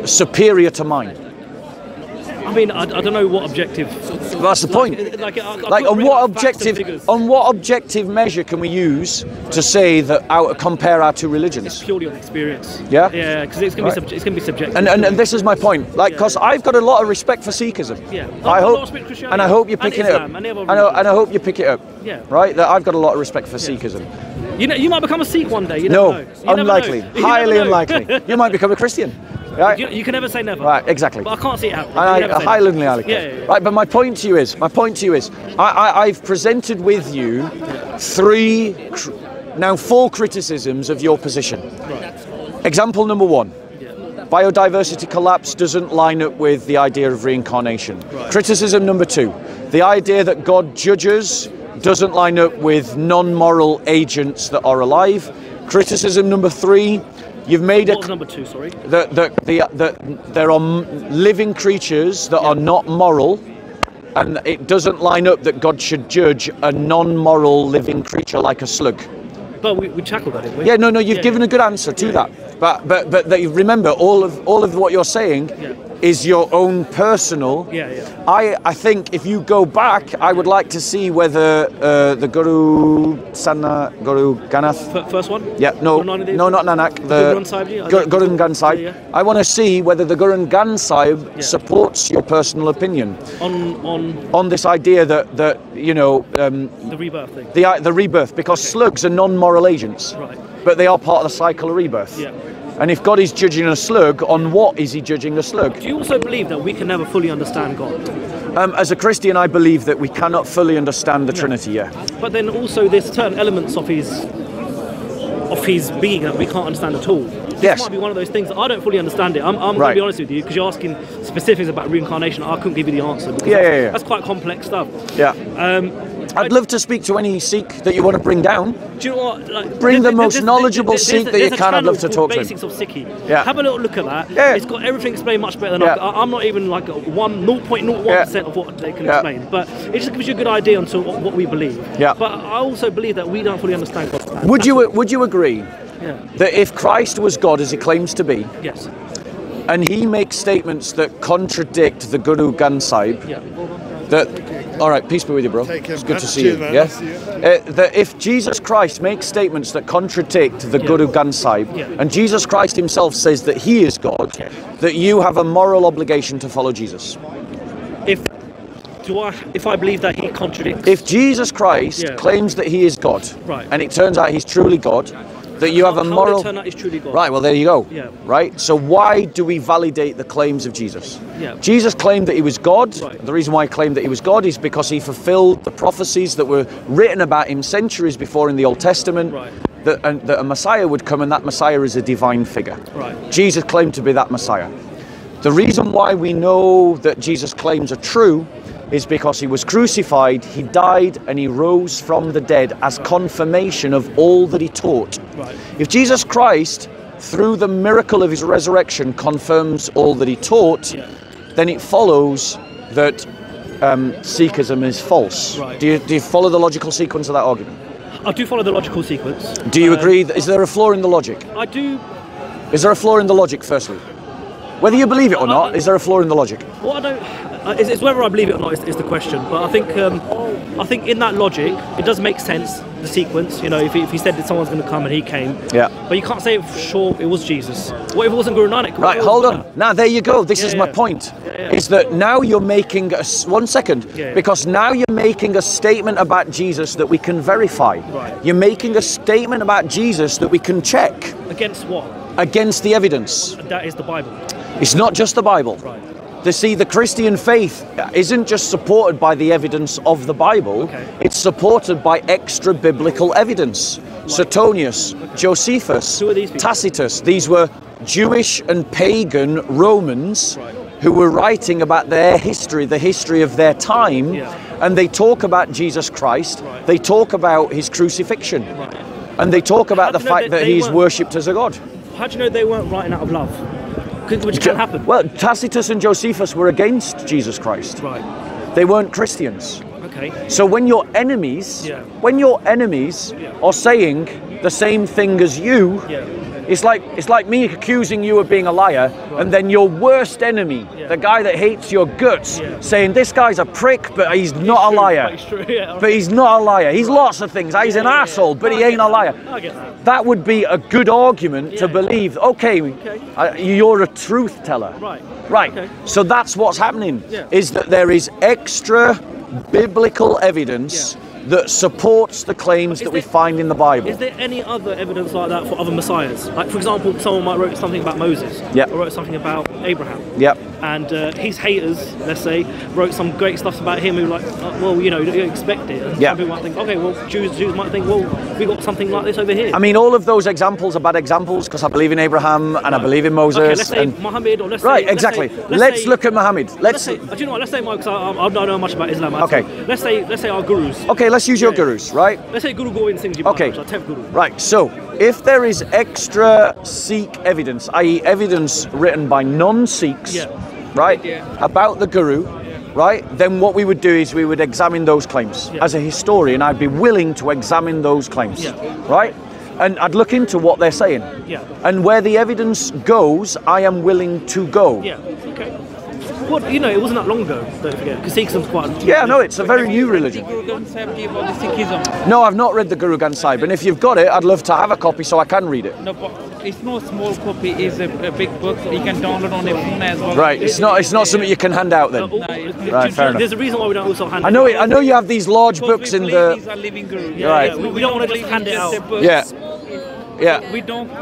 superior to mine? I mean, I don't know what objective. That's the point. On what objective measure can we use to say that compare our two religions? Purely on experience. Yeah? Yeah, because it's going to be subjective. And this is my point. Like, because I've got a lot of respect for Sikhism. Yeah. I hope, respect for and I hope you're and picking it up. Islam and the other And I hope you pick it up. Yeah. Right. That I've got a lot of respect for Sikhism. You might become a Sikh one day. You No, never know. You never unlikely. know. You Highly never know. unlikely. You might become a Christian. Right. You can never say never. Right, exactly. But I can't see it happening. And You never say highly never. unlikely. Yeah. Right, but my point to you is, I've presented with you four criticisms of your position. Right. Example number one. Yeah. Biodiversity collapse doesn't line up with the idea of reincarnation. Right. Criticism number two. The idea that God judges doesn't line up with non-moral agents that are alive. Criticism number three. You've made What was number two? Sorry. that there are living creatures that are not moral, and it doesn't line up that God should judge a non-moral living creature like a slug. But we tackled that, didn't we? Yeah, no, you've given a good answer to that. But that you remember all of what you're saying is your own personal. Yeah. I think if you go back, I would like to see whether the Guru Ganath. First one. Yeah, no, Guru Nanak Dev? not Nanak. Guru Granth Sahib ji? Guru Granth Sahib. Yeah. I want to see whether the Guru Granth Sahib supports your personal opinion on this idea that the rebirth thing. the rebirth, because slugs are non-moral agents, Right. but they are part of the cycle of rebirth. Yeah. And if God is judging a slug, on what is he judging a slug? Do you also believe that we can never fully understand God? As a Christian, I believe that we cannot fully understand the Trinity, But then also there's certain elements of his being that we can't understand at all. This Yes. might be one of those things that I don't fully understand it. I'm going to Right. be honest with you, because you're asking specifics about reincarnation. I couldn't give you the answer. Because Yeah. That's quite complex stuff. Yeah. I'd love to speak to any Sikh that you want to bring down. Do you know what? Like, Bring the most knowledgeable Sikh that you can. I'd love to talk to him. Basics of Sikhi. Yeah. Have a little look at that. Yeah. It's got everything explained much better than Yeah. I'm not even like 0.01% of what they can explain. But it just gives you a good idea on what we believe. Yeah. But I also believe that we don't fully understand God's plan. Would you agree Yeah. that if Christ was God as he claims to be, Yes. and he makes statements that contradict the Guru Granth Sahib, that, all right, peace be with you, bro. It's good to see you. man. Yeah? Nice to see you. That if Jesus Christ makes statements that contradict the Guru Granth Sahib, and Jesus Christ himself says that he is God, that you have a moral obligation to follow Jesus. If I believe that he contradicts. If Jesus Christ claims that he is God, Right. and it turns out he's truly God, That you have a moral... How they turn out is truly God. Right, well, there you go. Yeah. Right? So why do we validate the claims of Jesus? Yeah. Jesus claimed that he was God. Right. The reason why he claimed that he was God is because he fulfilled the prophecies that were written about him centuries before in the Old Testament. Right. That a Messiah would come, and that Messiah is a divine figure. Right. Jesus claimed to be that Messiah. The reason why we know that Jesus' claims are true is because he was crucified, he died, and he rose from the dead as confirmation of all that he taught. Right. If Jesus Christ, through the miracle of his resurrection, confirms all that he taught, then it follows that Sikhism is false. Right. Do you follow the logical sequence of that argument? I do follow the logical sequence. Do you agree? Is there a flaw in the logic? I do. Is there a flaw in the logic, firstly? Whether you believe it or not, is there a flaw in the logic? Well, I don't. It's whether I believe it or not is the question. But I think in that logic, it does make sense. The sequence, you know, if he said that someone's going to come and he came, but you can't say for sure it was Jesus. What if it wasn't Guru Nanak? Right, hold on. Now there you go. This is my point. Is that now you're making a 1 second, because now you're making a statement about Jesus that we can verify. Right. You're making a statement about Jesus that we can check. Against what? Against the evidence. And that is the Bible. It's not just the Bible. Right. The Christian faith isn't just supported by the evidence of the Bible, it's supported by extra biblical evidence. Suetonius, Josephus, Who are these people? Tacitus, these were Jewish and pagan Romans who were writing about their history, the history of their time, and they talk about Jesus Christ, they talk about his crucifixion, and they talk about the fact that he's worshipped as a god. How do you know they weren't writing out of love? Which can happen. Well, Tacitus and Josephus were against Jesus Christ. Right. They weren't Christians. Okay. So when your enemies, are saying the same thing as you, it's like me accusing you of being a liar, and then your worst enemy, the guy that hates your guts, saying this guy's a prick, but he's not a liar. But he's not a liar. He's lots of things. He's an asshole, but he ain't a liar. I get that. That would be a good argument to believe. Okay, you're a truth teller. Right. Right. Okay. So that's what's happening. Is that there is extra biblical evidence that supports the claims that we find in the Bible. Is there any other evidence like that for other messiahs? Like, for example, someone might wrote something about Moses, or wrote something about Abraham, and his haters, let's say, wrote some great stuff about him who like, well, you know, you expect it. And some people might think, okay, well, Jews might think, well, we got something like this over here. I mean, all of those examples are bad examples because I believe in Abraham and I believe in Moses. Okay, let's say Muhammad, or let's right, say... exactly. Let's look at Muhammad. Let's say, do you know what, let's say, because I don't know much about Islam. Okay. Let's say our gurus. Okay, let's use your gurus, right? Let's say Guru Gobind Singh Ji Okay. Maharaj, our 10th Guru. Right, so if there is extra Sikh evidence, i.e. evidence written by non-Sikhs, right, about the Guru, right, then what we would do is we would examine those claims. As a historian, I'd be willing to examine those claims, right? And I'd look into what they're saying. And where the evidence goes, I am willing to go. Okay. Well, you know, it wasn't that long ago, don't forget, because Sikhism's quite... No, it's a very new religion. No, I've not read the Guru Granth Sahib, and if you've got it, I'd love to have a copy so I can read it. No, but it's not a small copy, it's a big book, you can download on your phone as well. Right, it's not something you can hand out then. Right, fair enough. There's a reason why we don't also hand I know you have these large books in the... He's a living guru. We don't want to just hand it out.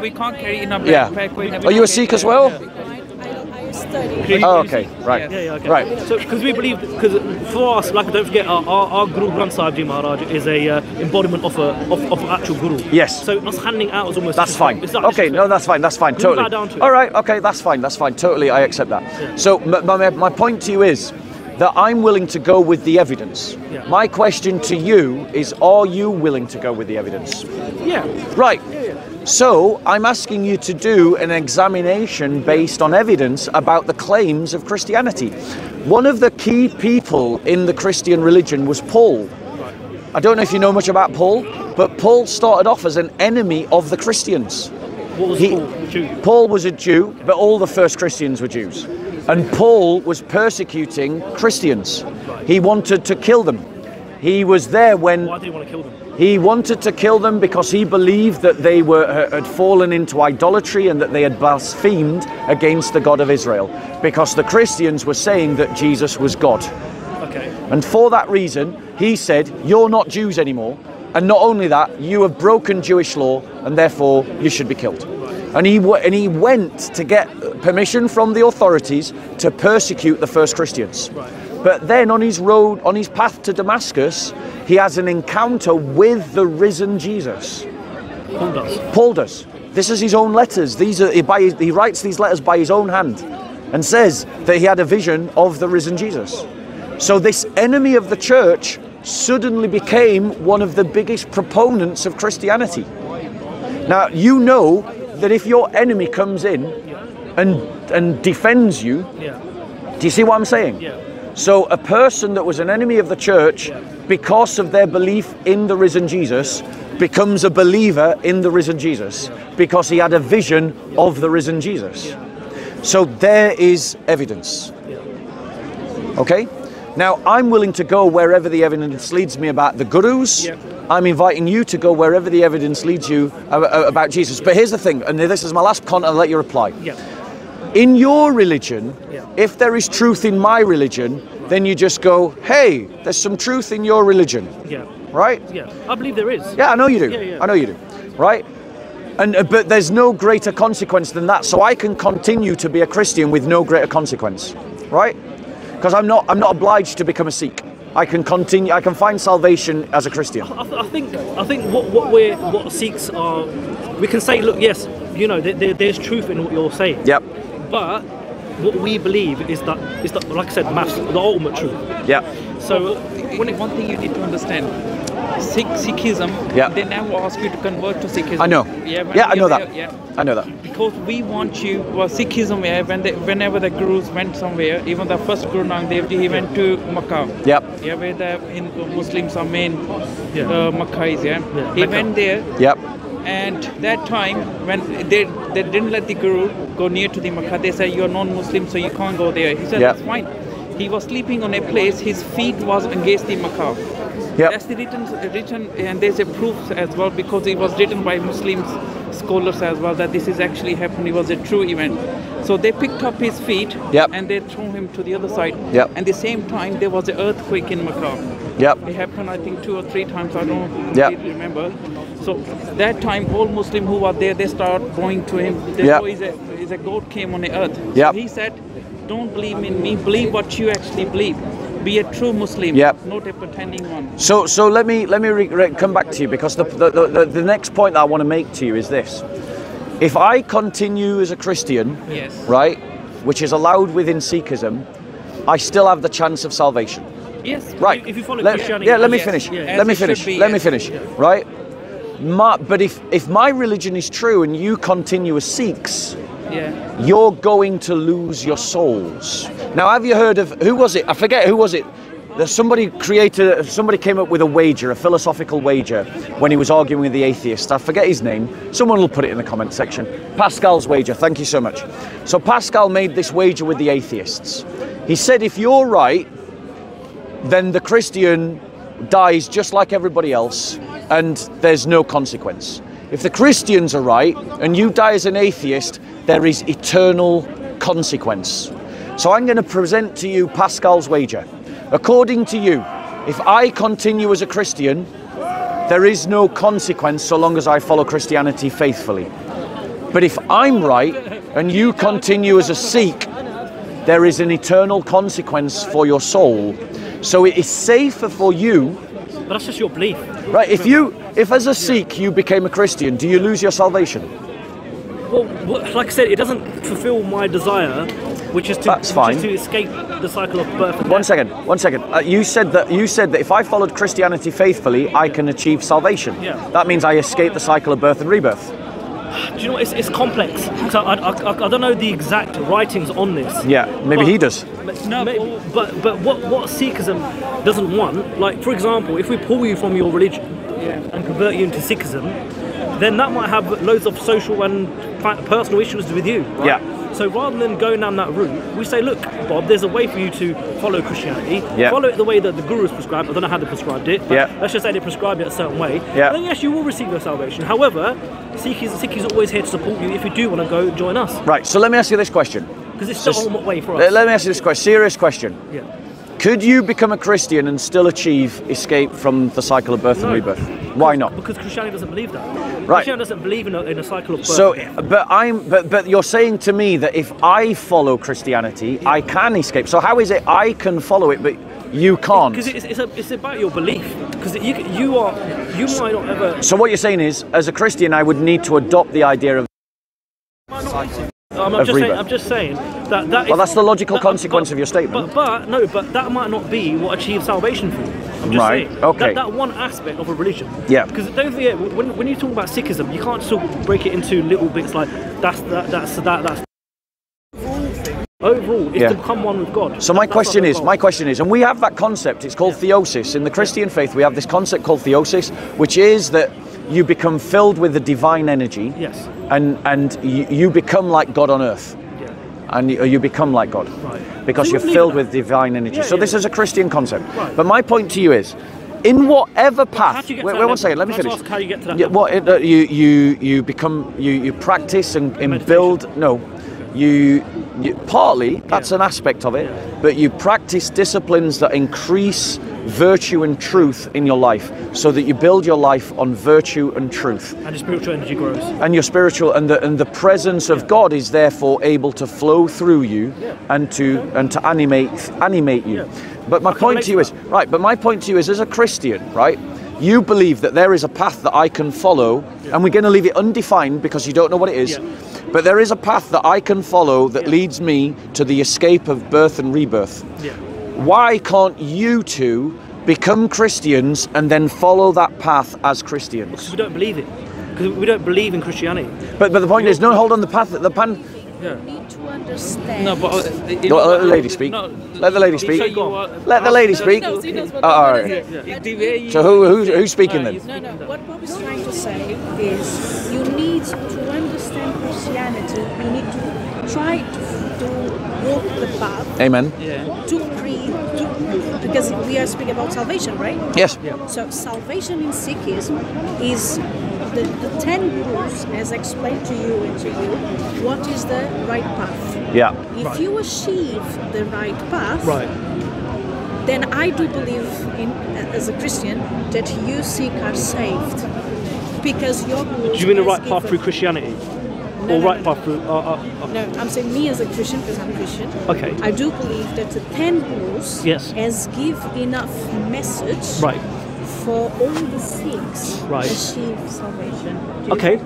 We can't carry in a backpack. Are you a Sikh as well? Oh, okay, right. Okay. Right. So, because we believe, because for us, like, don't forget, our Guru Granth Sahib Ji Maharaj is a embodiment of actual Guru. Yes. So us handing out is almost... That's fine. Okay, no, that's fine, totally. All right, okay, that's fine, totally, I accept that. So, my point to you is that I'm willing to go with the evidence. My question to you is, are you willing to go with the evidence? Right. So, I'm asking you to do an examination based on evidence about the claims of Christianity. One of the key people in the Christian religion was Paul. I don't know if you know much about Paul, but Paul started off as an enemy of the Christians. What was Paul? A Jew? Paul was a Jew, but all the first Christians were Jews. And Paul was persecuting Christians. He wanted to kill them. He was there when... Why did he want to kill them? He wanted to kill them because he believed that they had fallen into idolatry and that they had blasphemed against the God of Israel. Because the Christians were saying that Jesus was God. Okay. And for that reason, he said, you're not Jews anymore. And not only that, you have broken Jewish law, and therefore you should be killed. And he went to get permission from the authorities to persecute the first Christians. But then on his road, on his path to Damascus, he has an encounter with the risen Jesus. Paul does. Paul does. This is his own letters. These are he writes these letters by his own hand, and says that he had a vision of the risen Jesus. So this enemy of the church suddenly became one of the biggest proponents of Christianity. Now, you know that if your enemy comes in and defends you, do you see what I'm saying? Yeah. So a person that was an enemy of the church, because of their belief in the risen Jesus, becomes a believer in the risen Jesus, because he had a vision of the risen Jesus. So there is evidence. Okay? Now, I'm willing to go wherever the evidence leads me about the gurus. I'm inviting you to go wherever the evidence leads you about Jesus. But here's the thing, and this is my last comment, I'll let you reply. In your religion, if there is truth in my religion, then you just go, hey, there's some truth in your religion. Right? Yeah, I believe there is. Yeah, I know you do. I know you do. Right? But there's no greater consequence than that. So I can continue to be a Christian with no greater consequence. Right? Because I'm not obliged to become a Sikh. I can continue. I can find salvation as a Christian. I think what Sikhs are. We can say, look, yes, you know, there's truth in what you're saying. Yep. But what we believe is that, like I said, maths, the ultimate truth. Yeah. So one thing you need to understand, Sikhism, they never ask you to convert to Sikhism. I know. I know that. I know that. Because we want you, Sikhism, whenever the gurus went somewhere, even the first Guru Nanak Dev Ji, he went to Makkah. Yep. Yeah, where the Muslims are main Makkah is. He went there. Yep. And that time, when they didn't let the Guru go near to the Makkah, they said, you're non-Muslim, so you can't go there. He said, that's fine. He was sleeping on a place, his feet was against the Makkah. That's the written, and there's a proof as well, because it was written by Muslim scholars as well, that this is actually happened. It was a true event. So they picked up his feet and they threw him to the other side. And the same time, there was an earthquake in Makkah. It happened, I think, 2 or 3 times. I don't really remember. So that time, all Muslims who were there, they started going to him. Is a God came on the earth. So he said, don't believe in me, believe what you actually believe. Be a true Muslim, not a pretending one. So let me come back to you, because the next point that I want to make to you is this. If I continue as a Christian, right, which is allowed within Sikhism, I still have the chance of salvation. Yes. Right. If you follow Christianity. Let me finish. Let me finish. Right. But if my religion is true and you continue as Sikhs, you're going to lose your souls. Now, have you heard of, who was it? I forget, who was it? Somebody came up with a wager, a philosophical wager, when he was arguing with the atheists. I forget his name. Someone will put it in the comment section. Pascal's wager. Thank you so much. So Pascal made this wager with the atheists. He said, if you're right, then the Christian dies just like everybody else, and there's no consequence. If the Christians are right, and you die as an atheist, there is eternal consequence. So I'm going to present to you Pascal's wager. According to you, if I continue as a Christian, there is no consequence so long as I follow Christianity faithfully. But if I'm right, and you continue as a Sikh, there is an eternal consequence for your soul. So it is safer for you. But that's just your belief. Right, if as a Sikh you became a Christian, do you lose your salvation? Well, like I said, it doesn't fulfill my desire, which is to escape the cycle of birth and death. One second. You said that if I followed Christianity faithfully, I can achieve salvation. That means I escape the cycle of birth and rebirth. Do you know what? It's complex. So I don't know the exact writings on this. Maybe he does. But what Sikhism doesn't want, like for example, if we pull you from your religion and convert you into Sikhism, then that might have loads of social and personal issues with you. Right? So rather than going down that route, we say, look, Bob, there's a way for you to follow Christianity. Follow it the way that the gurus prescribed. I don't know how they prescribed it, but let's just say they prescribe it a certain way. And then yes, you will receive your salvation. However, Sikh is always here to support you if you do want to go join us. Right, so let me ask you this question. Because it's the ultimate way for us. Let me ask you this question, serious question. Could you become a Christian and still achieve escape from the cycle of birth and rebirth? Why not? Because Christianity doesn't believe that. Right. Christianity doesn't believe in a cycle of birth. So, but you're saying to me that if I follow Christianity, I can escape. So how is it I can follow it, but you can't? Because it's about your belief. Because you might not ever. So what you're saying is, as a Christian, I would need to adopt the idea of. I'm just saying that. Well, that's the logical consequence of your statement. But that might not be what achieves salvation for you. I'm just saying. Okay. That one aspect of a religion. Yeah. Because don't forget, when you talk about Sikhism, you can't sort of break it into little bits like that's. Overall, is to become one with God. So my question is, and we have that concept. It's called theosis. In the Christian faith, we have this concept called theosis, which is that you become filled with the divine energy. Yes. And you become like God on earth. Yeah. And you become like God. Right. Because you're filled with divine energy. Yeah, so this is a Christian concept. Right. But my point to you is, in whatever path. How do you get wait to that one second. Let me Can I finish. ask how you get to that? Yeah, what you become you practice and build. No, you partly that's an aspect of it, but you practice disciplines that increase virtue and truth in your life, so that you build your life on virtue and truth. And your spiritual energy grows. And your spiritual and the presence of God is therefore able to flow through you and to animate you. Yeah. But my point to you is But my point to you is, as a Christian, right? You believe that there is a path that I can follow, and we're going to leave it undefined because you don't know what it is. Yeah. But there is a path that I can follow that leads me to the escape of birth and rebirth. Yeah. Why can't you two become Christians and then follow that path as Christians? Because we don't believe it. Because we don't believe in Christianity. But the point is, no, hold on, You need to understand. No, but let the lady speak. Let the lady speak. Let the lady speak. All right. So who's speaking then? No. What Bob is trying to say is, you need to understand Christianity. You need to try to walk the path. Amen. Because we are speaking about salvation, right? Yes. So salvation in Sikhism is the 10 rules, as explained to you and to you, what is the right path. Yeah. If you achieve the right path, then I do believe in, as a Christian, that you Sikh are saved. Because your rules. Do you mean the right path through Christianity? No, path through? No, I'm saying me as a Christian, because I'm Christian. Okay. I do believe that the 10 rules has give enough message for all the Sikhs achieve salvation. Okay.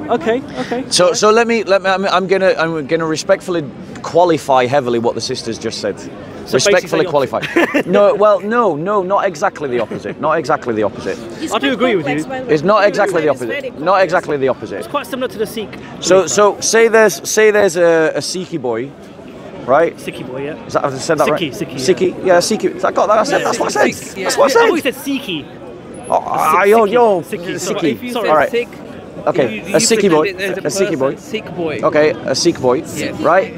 So let me. I'm gonna respectfully qualify heavily what the sisters just said. So respectfully qualify. No, not exactly the opposite. Not exactly the opposite. I do agree with you. It's not exactly the opposite. Not exactly the opposite. It's quite similar to the Sikh. So say there's a Sikhi boy, right? Sikhi boy, yeah. Is that, have I said that right? Sikhi. Yeah, Sikhi. I got that. That's what I said. That's what I said. I always said Sikhi. Sikhi. All right. Okay, a Sikhi boy. Sikh boy. Okay, a Sikh boy, right?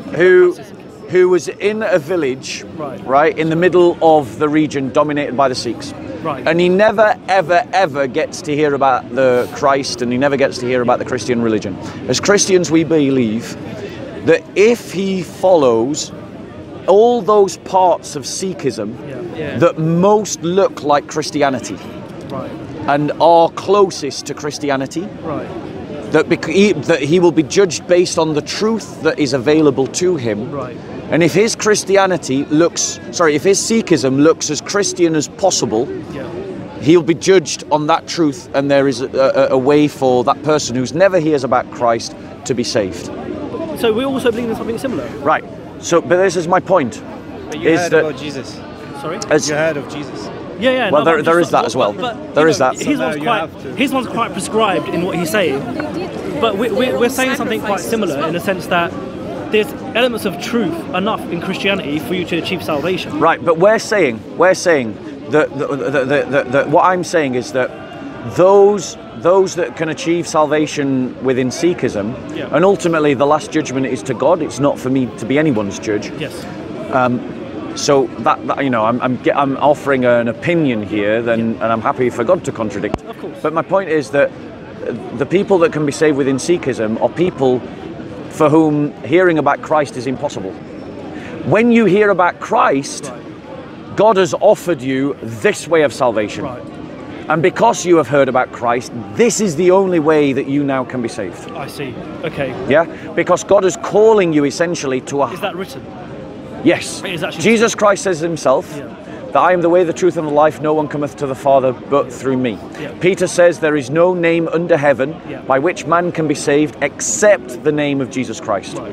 Who was in a village, right, in the middle of the region dominated by the Sikhs. Right. And he never, ever gets to hear about the Christ, and he never gets to hear about the Christian religion. As Christians, we believe that if he follows all those parts of Sikhism that most look like Christianity, and are closest to Christianity, that he will be judged based on the truth that is available to him. And if his Sikhism looks as Christian as possible, he'll be judged on that truth, and there is a way for that person who's never hears about Christ to be saved. So we also believe in something similar. Right. So, but this is my point. But you heard about Jesus. Sorry? You heard of Jesus. Yeah. Well, there is that as well. There is that. His one's quite prescribed in what he's saying. But we're saying something quite similar in the sense that there's elements of truth enough in Christianity for you to achieve salvation. Right, but we're saying that what I'm saying is that those that can achieve salvation within Sikhism, and ultimately the last judgment is to God. It's not for me to be anyone's judge. Yes. So that I'm offering an opinion here, and I'm happy for God to contradict. Of course. But my point is that the people that can be saved within Sikhism are people for whom hearing about Christ is impossible. When you hear about Christ, God has offered you this way of salvation. Right. And because you have heard about Christ, this is the only way that you now can be saved. I see. Okay. Yeah? Because God is calling you essentially to a... Is that written? Yes. It is actually Jesus Christ says himself, Yeah. that I am the way, the truth, and the life. No one cometh to the Father but through me. Yeah. Peter says there is no name under heaven Yeah. by which man can be saved except the name of Jesus Christ. Right.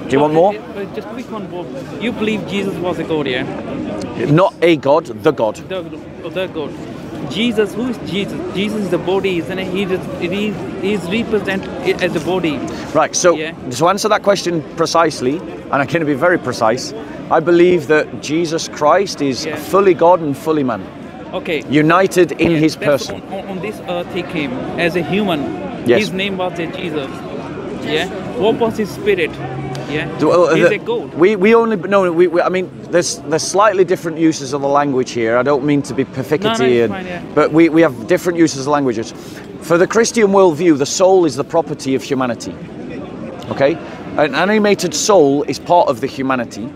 Do you want more? Just quick one, Bob. You believe Jesus was a God, yeah? Not a God, the God. The God. Jesus, who is Jesus? Jesus is the body, isn't it? He's represented as a body. Right, so Yeah. to answer that question precisely, and I'm going to be very precise, I believe that Jesus Christ is Yeah. fully God and fully man, Okay. united in Yeah, his that's person. On this earth he came as a human. Yes. His name was Jesus. Yeah. What was his spirit? Yeah. Well, He's a God. We only I mean there's slightly different uses of the language here. I don't mean to be perfickety, it's fine, yeah. but we have different uses of languages. For the Christian worldview, the soul is the property of humanity. Okay, an animated soul is part of the humanity.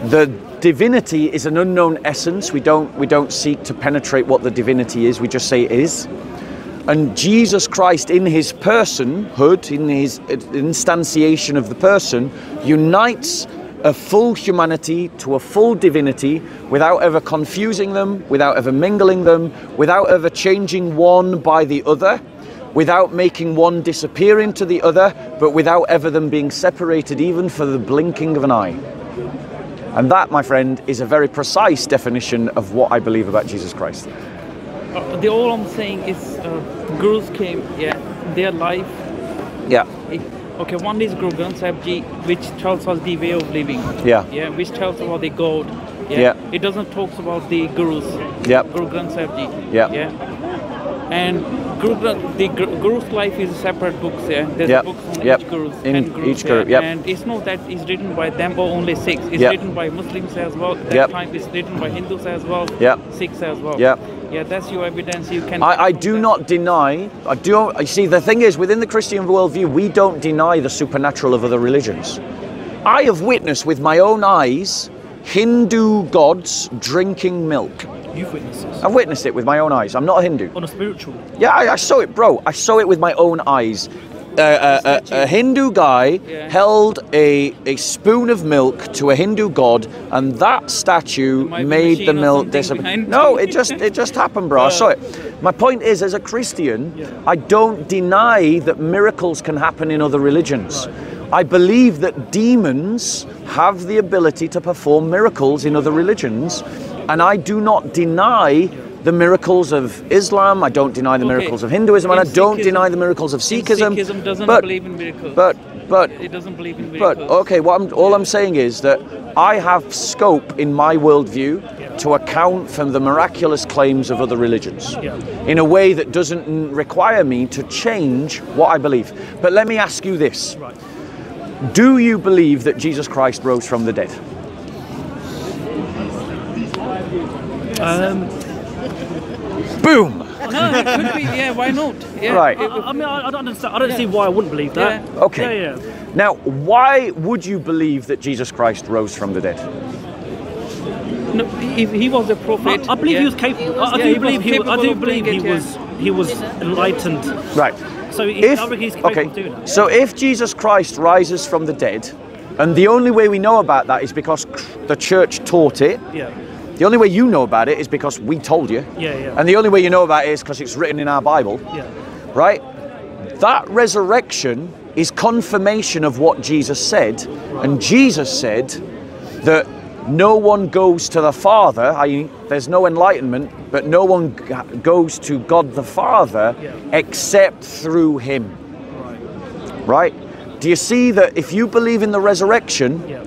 The divinity is an unknown essence. We don't seek to penetrate what the divinity is. We just say it is. And Jesus Christ, in his personhood, in his instantiation of the person, unites a full humanity to a full divinity without ever confusing them, without ever mingling them, without ever changing one by the other, without making one disappear into the other, but without ever them being separated even for the blinking of an eye. And that, my friend, is a very precise definition of what I believe about Jesus Christ. All I'm saying is gurus came, yeah, their life. Yeah. Okay, one is Guru Granth Sahib Ji, which tells us the way of living. Yeah. Yeah, which tells about the God. Yeah. Yeah. It doesn't talk about the gurus. Yeah. Guru Granth Sahib Ji. Yeah. Yeah. And the Guru's life is a separate book. Yeah, there's Yep. books on Yep. each Guru. In and gurus, each guru, yeah. yep. And it's not that it's written by them or only Sikhs. It's Yep. written by Muslims as well. That Yep. time it's written by Hindus as well. Yep. Sikhs as well. Yep. Yeah, that's your evidence. You can. I do not deny, you see, the thing is, within the Christian worldview, we don't deny the supernatural of other religions. I have witnessed with my own eyes Hindu gods drinking milk. You've witnessed this. I've witnessed it with my own eyes. I'm not a Hindu. On a spiritual. Yeah, I saw it, bro. I saw it with my own eyes. A Hindu guy Yeah. held a spoon of milk to a Hindu god, and that statue There might be made the machine or milk something disappear. behind. No, it just happened, bro. I saw it. My point is, as a Christian, I don't deny that miracles can happen in other religions. I believe that demons have the ability to perform miracles in other religions, and I do not deny the miracles of Islam, I don't deny the Okay. miracles of Hinduism, and I In don't Sikhism- deny the miracles of Sikhism. Sikhism doesn't but, believe in miracles. but It doesn't believe in but miracles. okay, all I'm saying is that I have scope in my worldview to account for the miraculous claims of other religions in a way that doesn't require me to change what I believe. But let me ask you this. Right. Do you believe that Jesus Christ rose from the dead? Boom! No, it could be. Yeah, why not? Yeah. Right. I mean, I don't understand. I don't see why I wouldn't believe that. Yeah. Okay. Yeah. Now, why would you believe that Jesus Christ rose from the dead? No, if he was a prophet. I believe yeah. he was capable. I Yeah, do he believe was he. I capable do of believe doing he it, was. He was enlightened. Right. So I reckon he's capable of doing that. So if Jesus Christ rises from the dead, and the only way we know about that is because the church taught it. Yeah. The only way you know about it is because we told you. Yeah. And the only way you know about it is because it's written in our Bible. Yeah. Right? That resurrection is confirmation of what Jesus said. And Jesus said that no one goes to the Father, i.e. there's no enlightenment, but no one goes to God the Father except through him. Right? Do you see that if you believe in the resurrection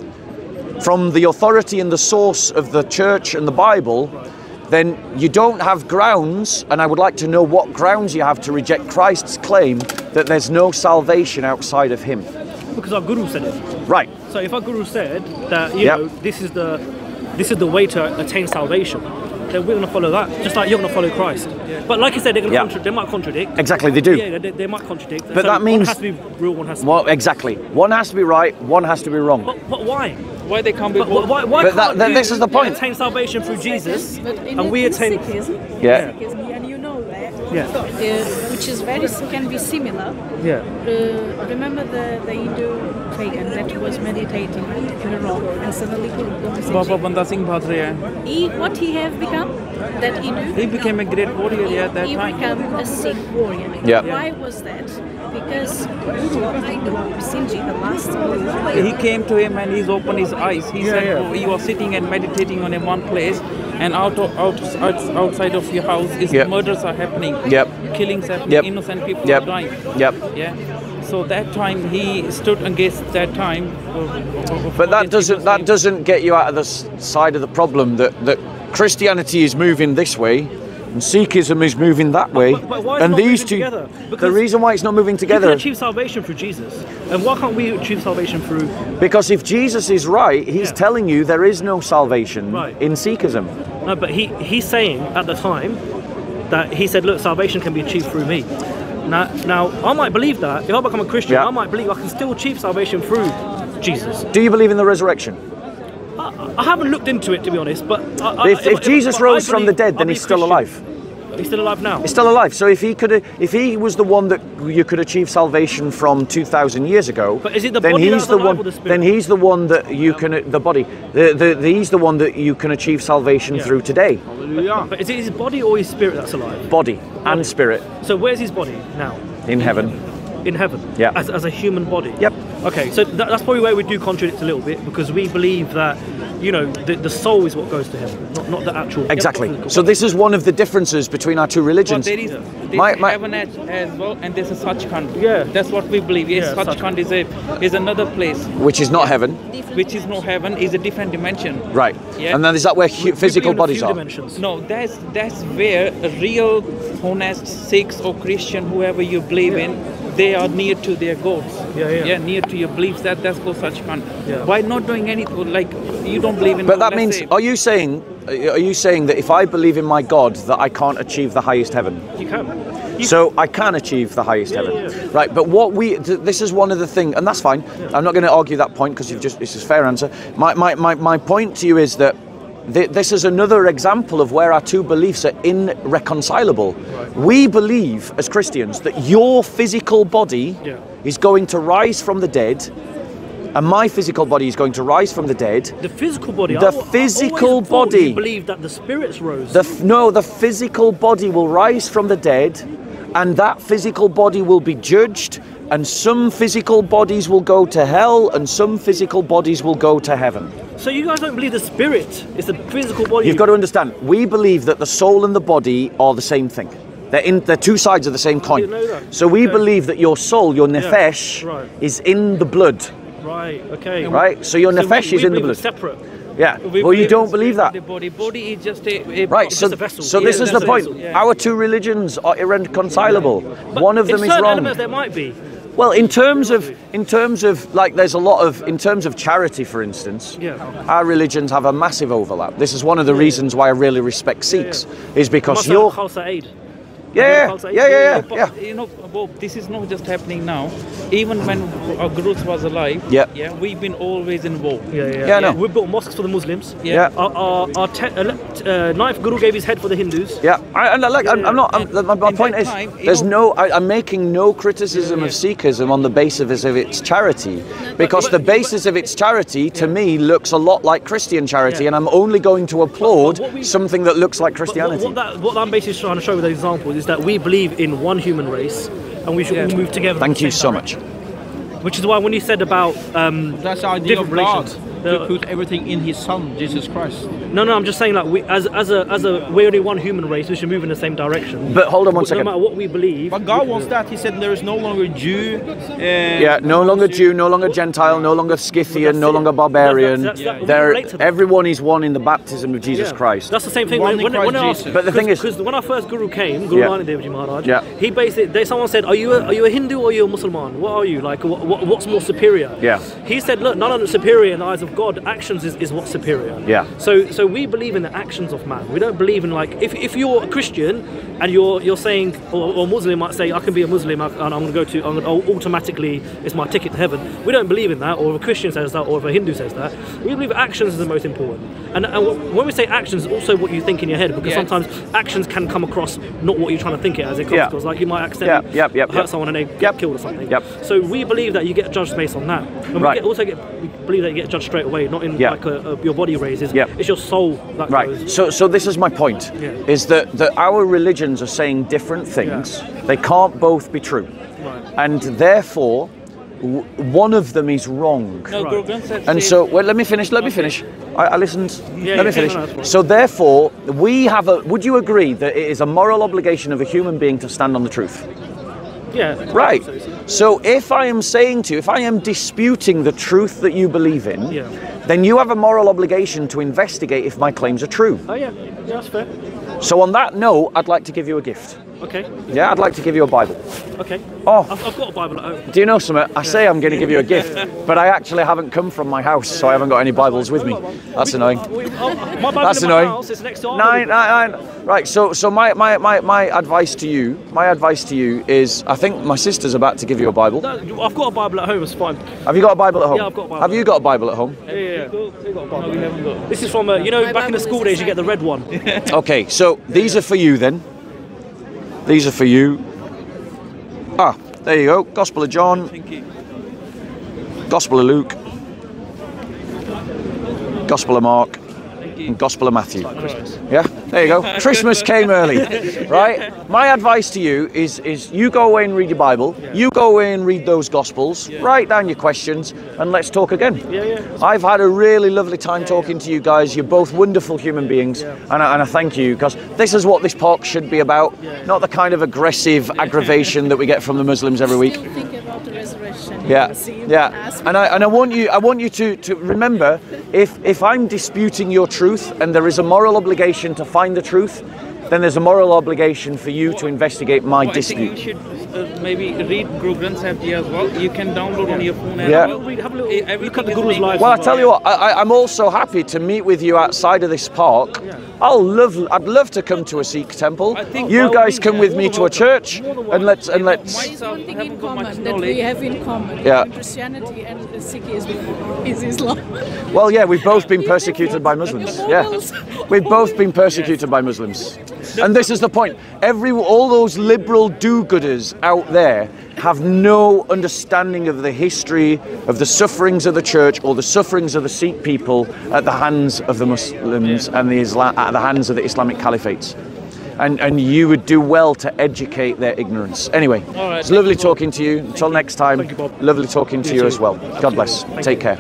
from the authority and the source of the church and the Bible, then you don't have grounds, and I would like to know what grounds you have to reject Christ's claim that there's no salvation outside of him. Because our guru said it. Right. So if our guru said that you know this is the way to attain salvation, then we're going to follow that. Just like you're going to follow Christ. But like I said, they might contradict. Exactly, they do. Yeah, they might contradict. But so that means one has to be real, one has to be... Well, exactly. One has to be right, one has to be wrong. But why? Why they can't be But both? why But can't then you this is the point. attain salvation through Jesus, But and we attain? Sikhism, Yeah. and you know that, Yeah. which is can be similar. Yeah. Remember the Hindu pagan that was meditating in a rock and suddenly Baba Banda Singh Bhadre, what he have become? That Hindu? he became a great warrior at that He time. became a Sikh warrior. Yeah. Why was that? Because Sinji, the last He came to him and he's opened his eyes. He said, yeah. "Oh, you are sitting and meditating on a one place, and outside of your house is Yep. murders are happening, Yep. killings happening, Yep. innocent people Yep. are dying." Yep. Yeah. So that time he stood against that time. But that doesn't get you out of the side of the problem that Christianity is moving this way and Sikhism is moving that way. But why is it and not these moving two, together? the Because reason why it's not moving You can together, achieve salvation through Jesus, and why can't we achieve salvation through? because if Jesus is right, he's Yeah. telling you there is no salvation Right. in Sikhism. No, but he's saying at the time that he said, look, salvation can be achieved through me. Now I might believe that. If I become a Christian, Yeah. I might believe I can still achieve salvation through Jesus. Do you believe in the resurrection? I haven't looked into it, to be honest, but If Jesus rose from the dead, then he's still alive. He's still alive now. He's still alive. So if he was the one that you could achieve salvation from 2,000 years ago, But is it the then body he's that's the alive one. or the spirit? Then he's the one that you can the body. He's the one that you can achieve salvation Yeah. through today. But is it his body or his spirit that's alive? Body and spirit So where's his body now? in heaven. In heaven. Yeah. As a human body. Yep. Okay, so that's probably where we do contradict a little bit, because we believe that, you know, the soul is what goes to heaven, not the actual. Exactly. So this is one of the differences between our two But religions. there is My- heaven as well, and there's a Sachkhand. Yeah. That's what we believe. Yes, Yeah, Sachkhand is another place, which is not heaven, which is no heaven, is a different dimension. right? Yeah. And then is that where We physical believe in a bodies few are? dimensions. No, that's where a real honest Sikhs or Christian, whoever you believe in, they are near to their gods. Yeah. near to your beliefs. That's called Sachkhand. Yeah. By not doing anything, like you don't believe in. But that let's means, say- are you saying that if I believe in my God, that I can't achieve the highest heaven? You can. So I can achieve the highest heaven, yeah. right? But this is one of the things, and that's fine. I'm not going to argue that point because it's a fair answer. My point to you is that this is another example of where our two beliefs are irreconcilable. We believe as Christians that your physical body is going to rise from the dead, and my physical body is going to rise from the dead. The physical body. The I physical always thought body. You believe that the spirits rose. The physical body will rise from the dead, and that physical body will be judged, and some physical bodies will go to hell, and some physical bodies will go to heaven. So you guys don't believe the spirit is the physical body? You've got to understand, we believe that the soul and the body are the same thing. They're two sides of the same coin. didn't know that. So we Okay. believe that your soul, your nefesh, right. is in the blood. Right. Okay. Right? So your nefesh is in the believe blood. it's separate. Yeah. We Well, you believe don't in believe that. The body is just a Right, It's so, just a vessel. so this Yeah, is it's the a point. vessel, yeah. Our two religions are irreconcilable. But One of them in is certain wrong. elements there might be. Well, in terms of like, there's a lot of, in terms of charity, for instance, Yeah. our religions have a massive overlap. This is one of the reasons why I really respect Sikhs, is because Masala you're, Khalsa Aid. yeah. But, you know, Bob, this is not just happening now. Even when our Gurus was alive, Yeah. we've been always involved. Yeah, no. We built mosques for the Muslims. Yeah. Our ninth Guru gave his head for the Hindus. Yeah, I'm not. My in point that is, time, you there's know- I'm making no criticism of Sikhism on the basis of its charity, because the basis of its charity to me looks a lot like Christian charity, and I'm only going to applaud what we- something that looks like But Christianity. what I'm basically trying to show with the example is that we believe in one human race, and we should all move together. Thank in you the so same much. direction. Which is why when you said about That's the idea different of God, relations, to put everything in His Son, Jesus Christ. No, I'm just saying, like, we, as a we're only one human race, we should move in the same direction. But hold on one No second. matter what we believe. But God wants that. He said there is no longer Jew. Yeah, no longer Jew, no longer Gentile, no longer Scythian, no longer barbarian. That- we They're, relate to that. everyone is one in the baptism of Jesus Yeah. Christ. That's the same thing. One When, in when, when I Christ asked, Jesus. But the thing is- because when our first Guru came, Guru Yeah. Nanak Dev Ji Maharaj, Yeah. he basically, someone said, are you a Hindu or are you a Muslim? What are you? Like, what's more superior? Yeah. He said, look, none of them are superior in the eyes of God, actions is what's superior. Yeah. So we believe in the actions of man. We don't believe in like if you're a Christian and you're saying or Muslim might say I can be a Muslim and I'm going to automatically it's my ticket to heaven. We don't believe in that. Or if a Christian says that, or if a Hindu says that. We believe actions is the most important. And when we say actions, also what you think in your head, because sometimes actions can come across not what you're trying to think it as it comes across. Like you might accidentally hurt someone and they get killed or something. So we believe that you get judged based on that. And we believe that you get judged straight away, not in like your body raises. It's your soul that goes. So this is my point, is that our religions are saying different things. They can't both be true. And therefore, one of them is wrong. And so, well, let me finish. I listened. Let me finish. So therefore, we have would you agree that it is a moral obligation of a human being to stand on the truth? Yeah. Right. So if I am saying to you, if I am disputing the truth that you believe in, then you have a moral obligation to investigate if my claims are true. Oh yeah, that's fair. So on that note, I'd like to give you a gift. Okay. Yeah, I'd like to give you a Bible. Okay. Oh. I've got a Bible at home. Do you know something? I say I'm going to give you a gift, but I actually haven't come from my house, so I haven't got any Bibles with me. That's annoying. My Bible That's in my annoying. house is next to our Nine. Right. So my advice to you, is I think my sister's about to give you a Bible. No, I've got a Bible at home. It's fine. Have you got a Bible at home? Yeah, I've got a Bible. Have you got a Bible at home? Yeah. No, we haven't got. This is from back in the school days you get the red one. Okay. So these are for you then. These are for you. Ah, there you go. Gospel of John. Thank you. Gospel of Luke. Gospel of Mark. And Gospel of Matthew. Yeah, there you go. Christmas came early, right? My advice to you is you go away and read your Bible. You go away and read those Gospels. Write down your questions and let's talk again. I've had a really lovely time talking to you guys. You're both wonderful human beings, and I thank you, because this is what this talk should be about, not the kind of aggressive aggravation that we get from the Muslims every week. Still think about the resurrection. And I want you to remember, if I'm disputing your truth and there is a moral obligation to find the truth, then there's a moral obligation for you to investigate my dispute. I think you should maybe read Guru Granth Sahib Ji as well. You can download on your phone as well. Have a little look at the Guru's life. Well, I tell you what, I'm also happy to meet with you outside of this park. I'd love to come to a Sikh temple. You guys come with me to a church and let's. One thing in common that we have in common. Christianity and Sikhism is Islam. Well, yeah, we've both been persecuted by Muslims. Yeah, we've both been persecuted by Muslims. And this is the point. All those liberal do-gooders out there have no understanding of the history of the sufferings of the church or the sufferings of the Sikh people at the hands of the Muslims and at the hands of the Islamic caliphates. And you would do well to educate their ignorance. Anyway, it's lovely talking to you. Until next time, lovely talking to you as well. God bless. Take care.